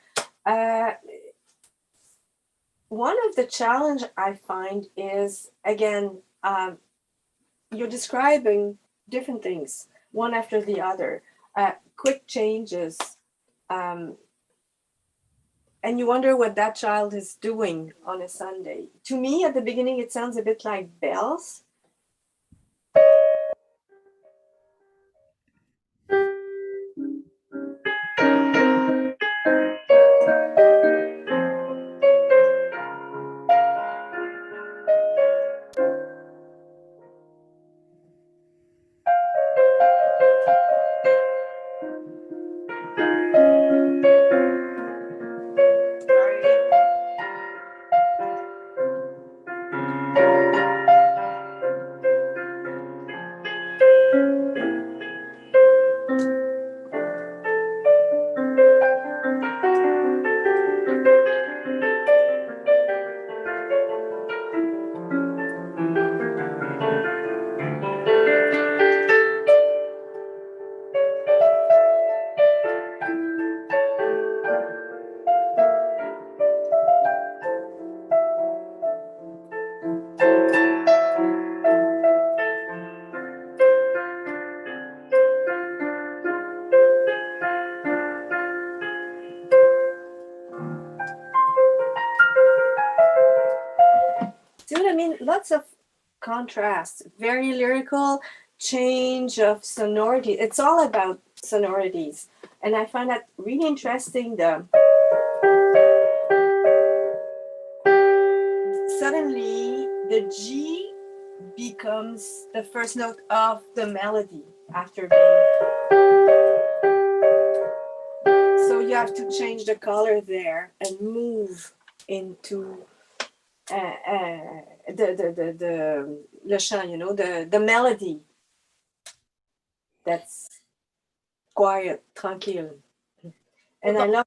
One of the challenge I find is, again, you're describing different things, one after the other, quick changes, and you wonder what that child is doing on a Sunday. To me, at the beginning, it sounds a bit like bells. See what I mean? Lots of contrast, very lyrical, change of sonority. It's all about sonorities. And I find that really interesting. Suddenly, the G becomes the first note of the melody after being. have to change the color there and move into le chant, the melody. That's quiet, tranquille. And I love.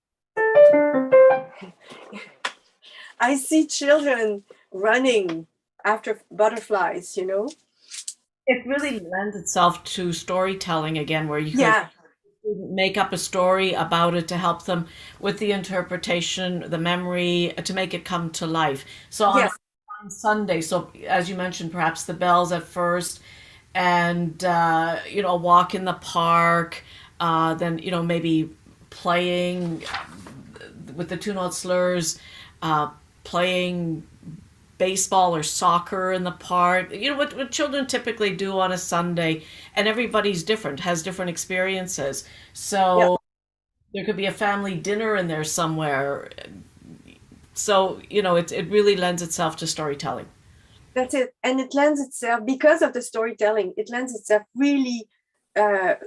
I see children running after butterflies, It really lends itself to storytelling again, where you Yeah. could make up a story about it to help them with the interpretation, the memory, to make it come to life. So Yes. on Sunday, so as you mentioned, perhaps the bells at first, and a walk in the park, then maybe playing with the two note slurs, playing baseball or soccer in the park, what children typically do on a Sunday, and everybody's different, has different experiences. So there could be a family dinner in there somewhere. So, it really lends itself to storytelling. That's it. And it lends itself, because of the storytelling, it lends itself really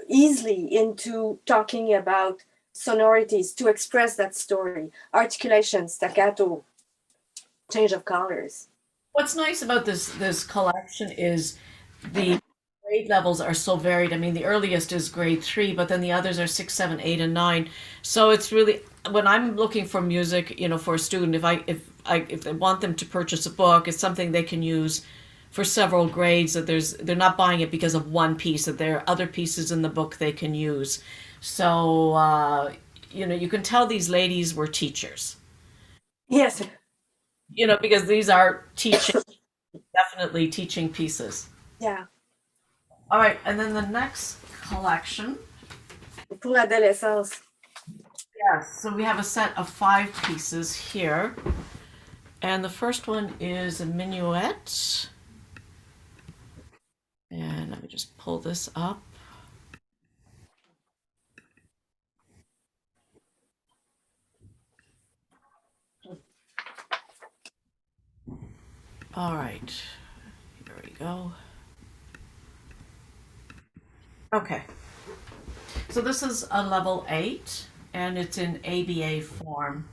easily into talking about sonorities to express that story, articulation, staccato, change of colors. What's nice about this collection is the grade levels are so varied. I mean, the earliest is grade 3, but then the others are 6, 7, 8, and 9. So it's really, when I'm looking for music, for a student, if they want them to purchase a book, it's something they can use for several grades. That they're not buying it because of one piece. That there are other pieces in the book they can use. So you can tell these ladies were teachers. Yes. Because these are definitely teaching pieces. Yeah. All right, and then the next collection. Pour l'adolescence. Yes, so we have a set of 5 pieces here. And the first one is a minuet. And let me just pull this up. All right, here we go. Okay, so this is a level 8, and it's in ABA form.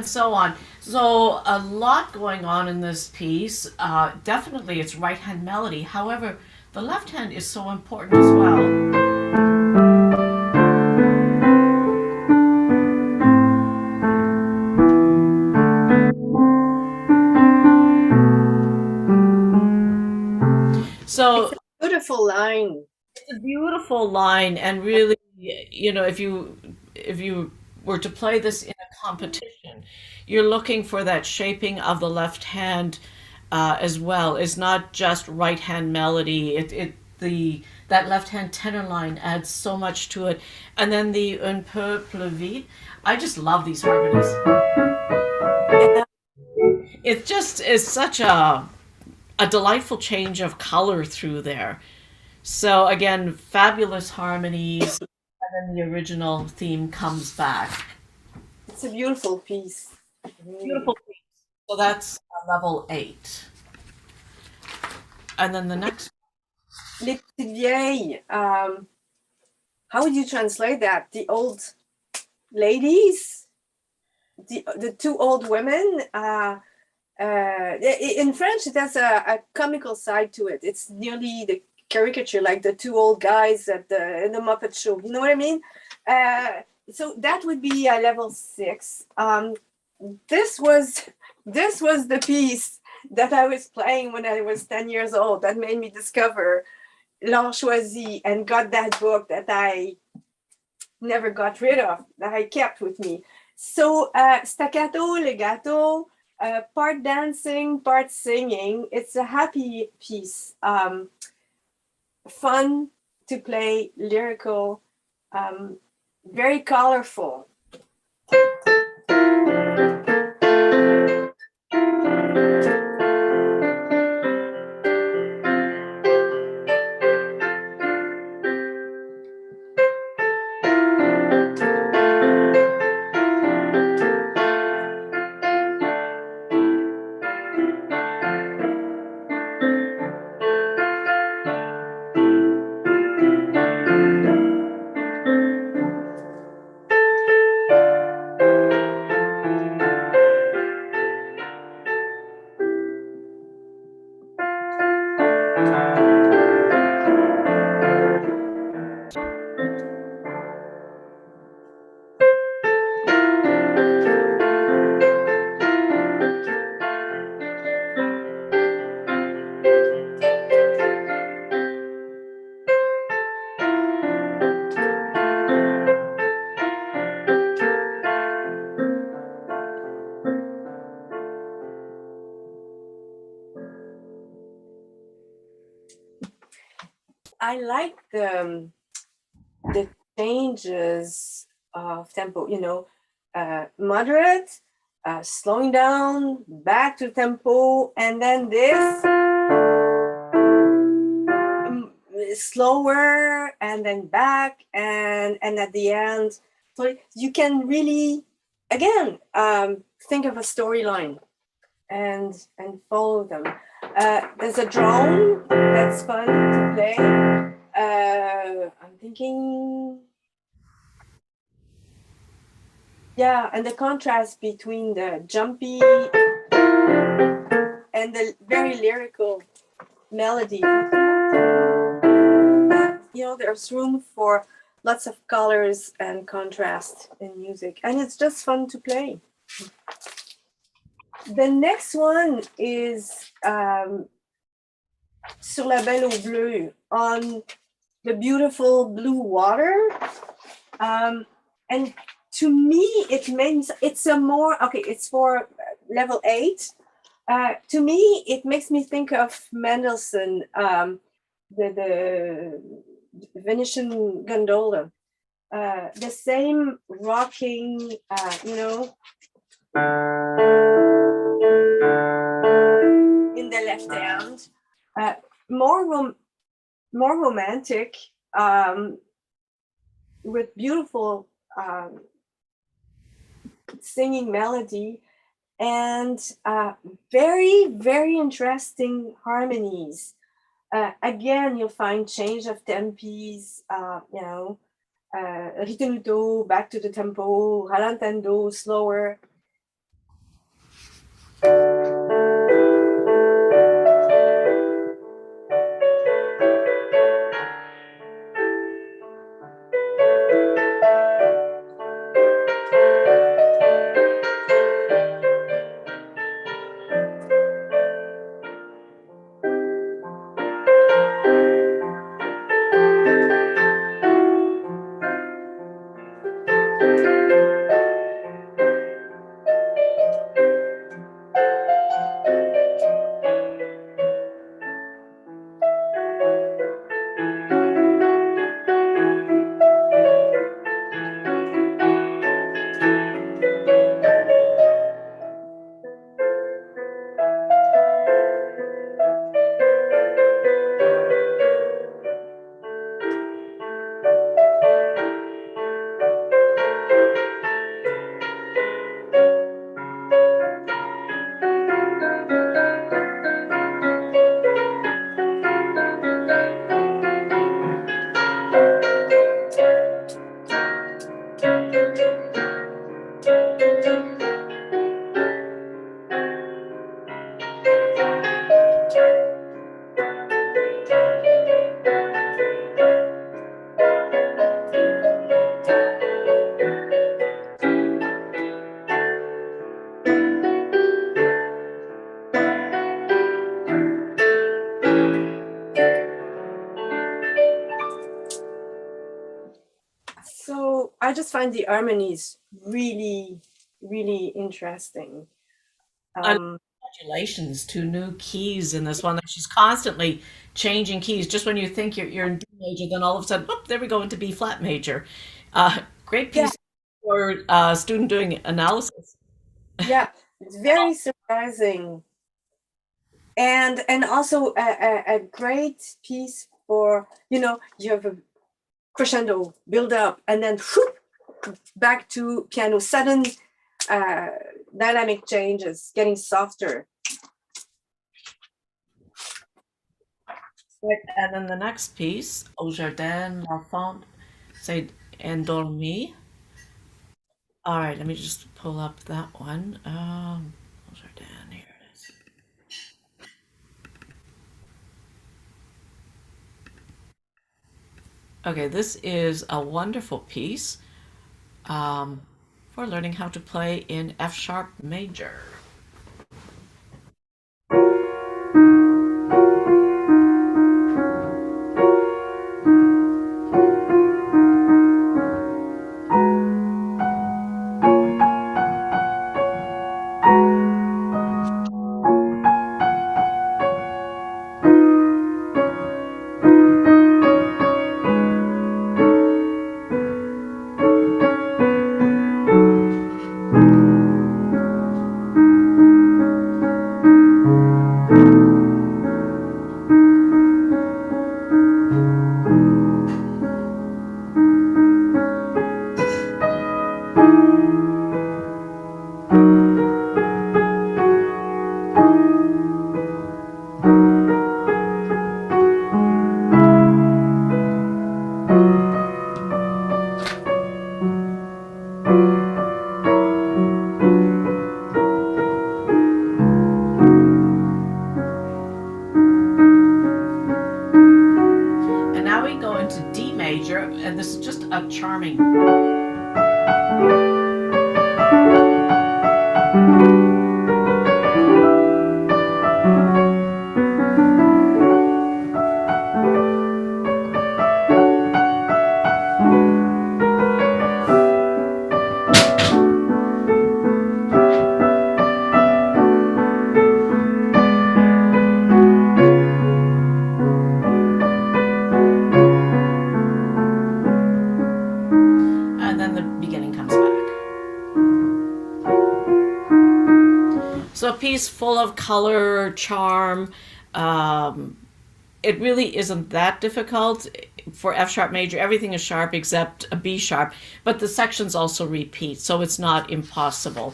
So on. So a lot going on in this piece. Definitely it's right hand melody. However, the left hand is so important as well. So it's a beautiful line. It's a beautiful line, and really, if you were to play this in a competition, you're looking for that shaping of the left hand as well. It's not just right hand melody. That left hand tenor line adds so much to it, and then the un peu plus vite. I just love these harmonies. It just is such a delightful change of color through there. So again, fabulous harmonies, and then the original theme comes back. It's a beautiful piece. Beautiful piece. So that's level 8. And then the next. Les petites vieilles. How would you translate that? The old ladies, the 2 old women. In French, it has a comical side to it. It's nearly the caricature, like the two old guys in the Muppet Show. You know what I mean? So that would be level 6. This was the piece that I was playing when I was 10 years old that made me discover L'Anchoisie and got that book that I never got rid of, that I kept with me. So staccato, legato, part dancing, part singing. It's a happy piece. Fun to play, lyrical, very colorful. I like the changes of tempo, moderate, slowing down, back to tempo, and then this slower, and then back, and at the end. So you can really, again, think of a storyline and follow them. There's a drone that's fun to play. I'm thinking, yeah, and the contrast between the jumpy and the very lyrical melody. There's room for lots of colors and contrast in music, and it's just fun to play. The next one is Sur la Belle Eau Bleue, on the beautiful blue water. And to me, it means it's it's for level 8. To me, it makes me think of Mendelssohn, the Venetian gondola. The same rocking, in the left hand, more romantic, with beautiful singing melody, and very, very interesting harmonies. Again, you'll find change of tempis, ritenuto, back to the tempo, rallentando, slower. I just find the harmonies really, really interesting. Congratulations, two new keys in this one. She's constantly changing keys. Just when you think you're in D major, then all of a sudden, oh, there we go into B flat major. Great Yeah, piece for student doing analysis. yeah, it's very surprising, and also a great piece for, you know, you have a crescendo build up and then whoop, back to piano, sudden dynamic changes, getting softer. And then the next piece, Au jardin, l'enfant s'est endormi. All right, let me just pull up that one. Au jardin, here it is. Okay, this is a wonderful piece for learning how to play in F sharp major. And now we go into D major, and this is just a charming. And then the beginning comes back. So a piece full of color, charm. It really isn't that difficult for F sharp major. Everything is sharp except a B sharp, but the sections also repeat, so it's not impossible.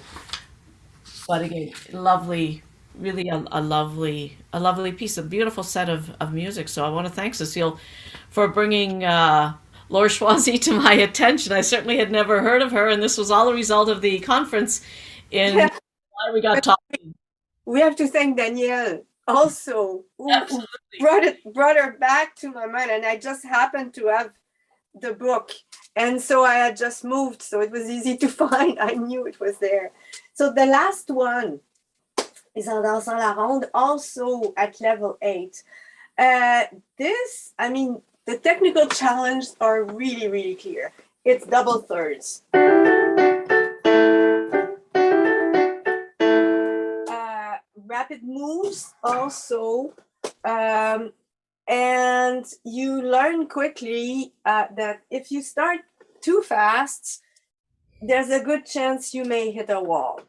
But again, lovely, really a lovely piece, a beautiful set of music. So I want to thank Cecile for bringing Laura Schwazi to my attention. I certainly had never heard of her, and this was all a result of the conference in Yeah, why we got talking. we have to thank Danielle also, who brought her back to my mind, and I just happened to have the book, and so I had just moved, so it was easy to find. I knew it was there. So the last one is En dansant la ronde, also at level 8. This, I mean, the technical challenges are really, really clear. It's double thirds. Rapid moves also, and you learn quickly that if you start too fast, there's a good chance you may hit a wall.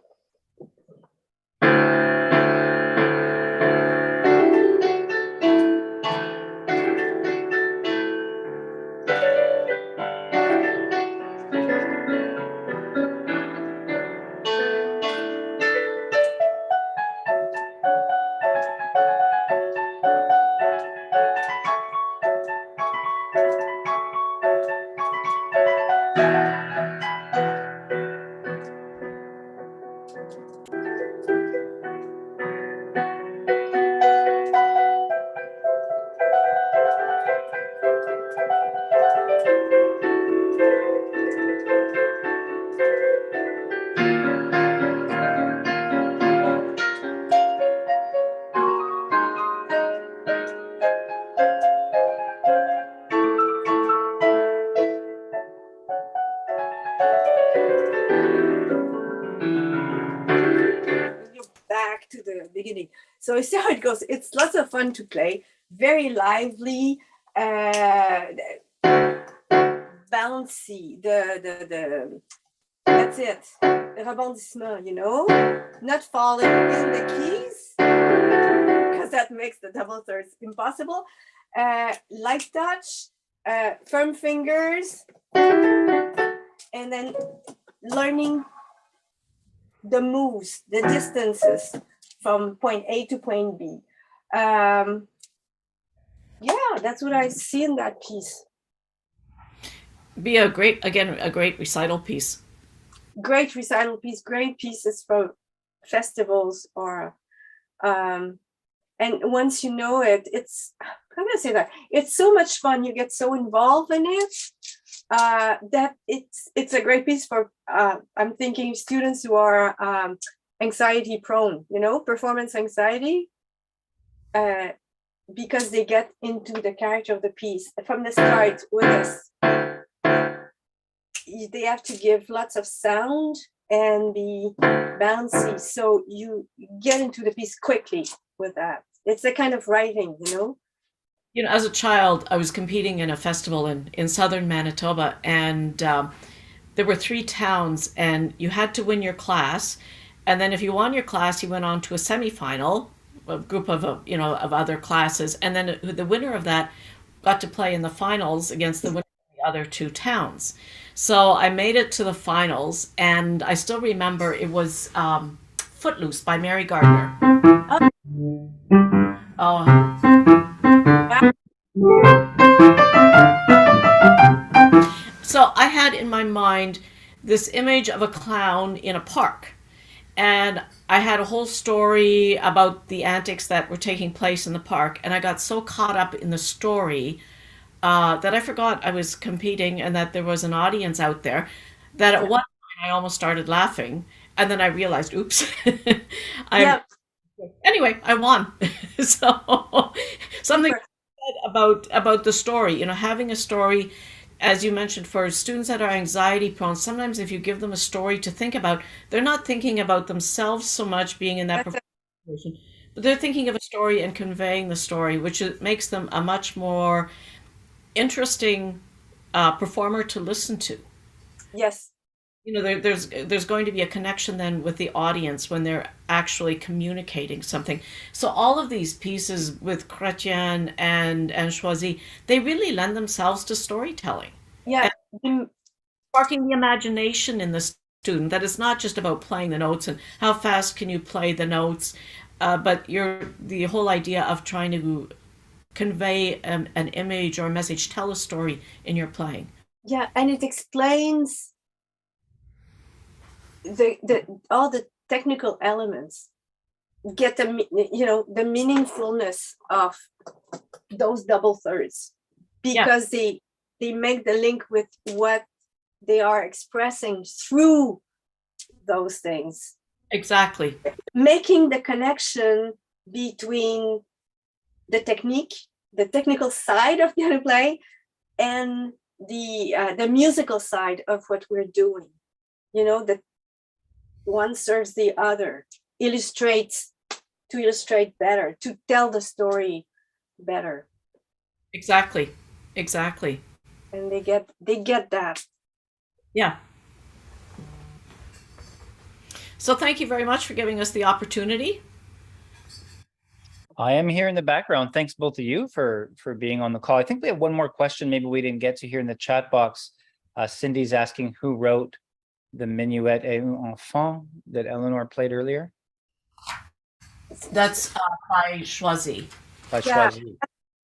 So you see how it goes. It's lots of fun to play, very lively, bouncy. The that's it. Rebondissement, you know, not falling in the keys because that makes the double thirds impossible. Light touch, firm fingers, and then learning the moves, the distances from point A to point B. Yeah, that's what I see in that piece. Be a great recital piece. Great recital piece, great pieces for festivals or and once you know it, it's, I'm gonna say that it's so much fun. You get so involved in it that it's a great piece for I'm thinking students who are anxiety prone, you know, performance anxiety, because they get into the character of the piece from the start with us. They have to give lots of sound and be bouncy, so you get into the piece quickly with that. It's a kind of writing, you know. You know, as a child, I was competing in a festival in southern Manitoba, and there were 3 towns, and you had to win your class. And then if you won your class, you went on to a semifinal, a group of other classes, and then the winner of that got to play in the finals against the winner of the other 2 towns. So I made it to the finals, and I still remember it was Footloose by Mary Gardner. Oh. So I had in my mind this image of a clown in a park. And I had a whole story about the antics that were taking place in the park. And I got so caught up in the story that I forgot I was competing and that there was an audience out there, that at one point I almost started laughing. And then I realized, oops. Anyway, I won. So something about the story, you know, having a story, as you mentioned, for students that are anxiety prone, sometimes if you give them a story to think about, they're not thinking about themselves so much being in that situation, but they're thinking of a story and conveying the story, which makes them a much more interesting performer to listen to. Yes. You know, there's going to be a connection then with the audience when they're actually communicating something. So all of these pieces with Chrétien and Choisy, they really lend themselves to storytelling. Yeah. And sparking the imagination in the student, that it's not just about playing the notes and how fast can you play the notes, but the whole idea of trying to convey an image or a message, tell a story in your playing. Yeah, and it explains all the technical elements, get the meaningfulness of those double thirds, because they make the link with what they are expressing through those things. Exactly. Making the connection between the technical side of piano play and the musical side of what we're doing. You know, that one serves the other, to illustrate better, to tell the story better. Exactly. And they get that. Yeah. So thank you very much for giving us the opportunity. I am here in the background. Thanks both of you for being on the call. I think we have one more question maybe we didn't get to here in the chat box. Cindy's asking who wrote the Minuet et un enfant that Eleanor played earlier. That's by Choisy. By Choisy.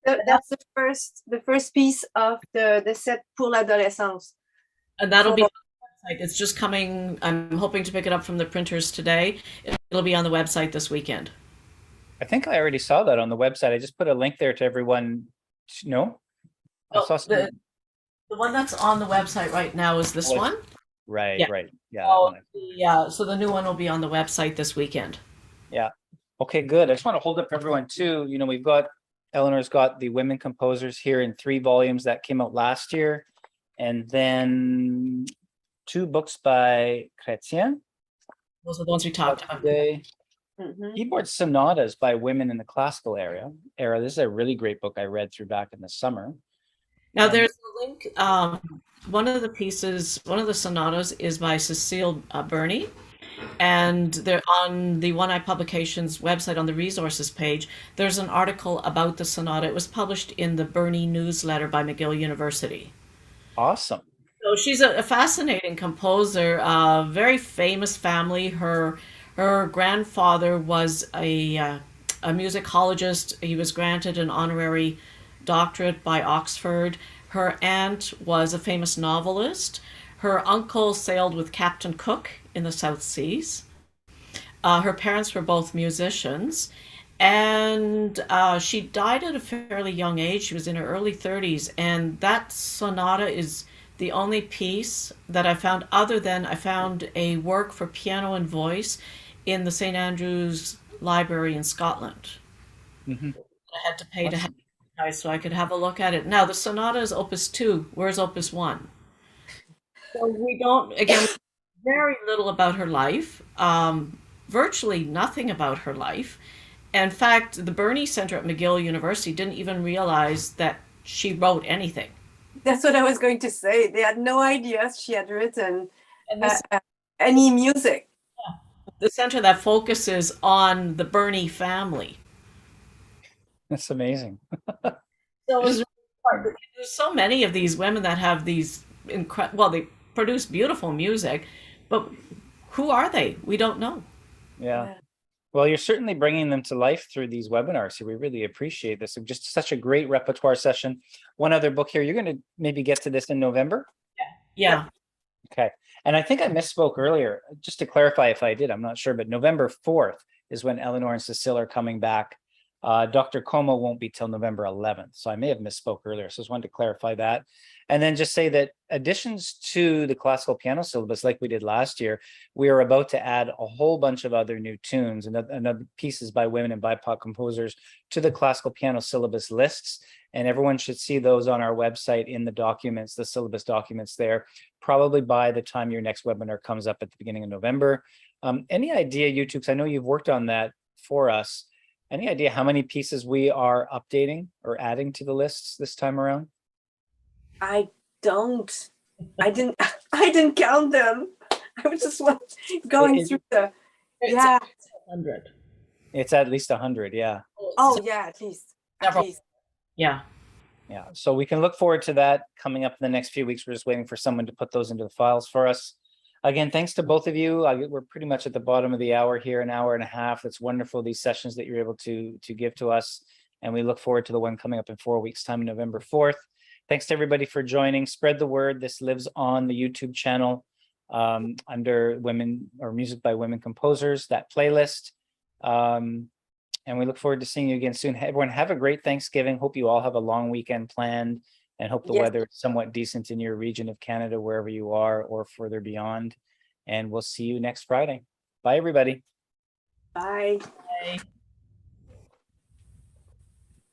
That's the first piece of the set pour l'adolescence. And that'll be on the website. It's just coming. I'm hoping to pick it up from the printers today. It'll be on the website this weekend. I think I already saw that on the website. I just put a link there to everyone. No? I saw the one that's on the website right now is this one. Right. Yeah. So the new one will be on the website this weekend. Yeah. Okay, good. I just want to hold up everyone too. You know, Eleanor's got the women composers here in 3 volumes that came out last year. And then 2 books by Chrétien. Those are the ones we talked about today. Mhm. Keyboard Sonatas by Women in the Classical Era. This is a really great book I read through back in the summer. Now, And there's a link. One of the pieces, one of the sonatas is by Cecile Burney, and they're on the One Eye Publications website on the resources page. There's an article about the sonata. It was published in the Burney newsletter by McGill University. awesome. So she's a fascinating composer, very famous family. Her grandfather was a musicologist. He was granted an honorary doctorate by Oxford. Her aunt was a famous novelist. Her uncle sailed with Captain Cook in the South Seas. Her parents were both musicians, and she died at a fairly young age. She was in her early 30s, and that sonata is the only piece that I found, other than I found a work for piano and voice in the St. Andrew's Library in Scotland. Hmm. I had to pay to have Awesome. it so I could have a look at it. Now, the sonata is Opus 2. Where's Opus 1? So we don't, again, very little about her life, virtually nothing about her life. In fact, the Burney Center at McGill University didn't even realize that she wrote anything. That's what I was going to say. They had no idea she had written And uh, this uh, any music. the center that focuses on the Burney family. That's amazing. So it was really hard. There's so many of these women that have these well, they produce beautiful music, but who are they? We don't know. Yeah. Yeah. Well, you're certainly bringing them to life through these webinars. So we really appreciate this. Just such a great repertoire session. One other book here. You're going to maybe get to this in November. Yeah. Okay. And I think I misspoke earlier. Just to clarify if I did, I'm not sure, but November 4th is when Eleanor and Cecile are coming back. Dr. Como won't be till November 11th. So I may have misspoke earlier. So I just wanted to clarify that. And then just say that additions to the classical piano syllabus, like we did last year, we are about to add a whole bunch of other new tunes and other pieces by women and BIPOC composers to the classical piano syllabus lists. And everyone should see those on our website in the documents, the syllabus documents there, probably by the time your next webinar comes up at the beginning of November. Any idea, YouTube, because I know you've worked on that for us, any idea how many pieces we are updating or adding to the lists this time around? I don't. I didn't. I didn't count them. I was just going through the. Yeah. 100. It's at least 100. Yeah. Oh yeah, at least. At Several. least. Yeah. Yeah. So we can look forward to that coming up in the next few weeks. We're just waiting for someone to put those into the files for us. Again, thanks to both of you. We're pretty much at the bottom of the hour here, an hour and a half. It's wonderful, these sessions that you're able to give to us. And we look forward to the one coming up in 4 weeks' time, November 4th. Thanks to everybody for joining. Spread the word. This lives on the YouTube channel under Women or Music by Women Composers, that playlist. And we look forward to seeing you again soon. Everyone, have a great Thanksgiving. Hope you all have a long weekend planned and hope the Yes. weather is somewhat decent in your region of Canada, wherever you are or further beyond. And we'll see you next Friday. Bye, everybody. Bye. Okay.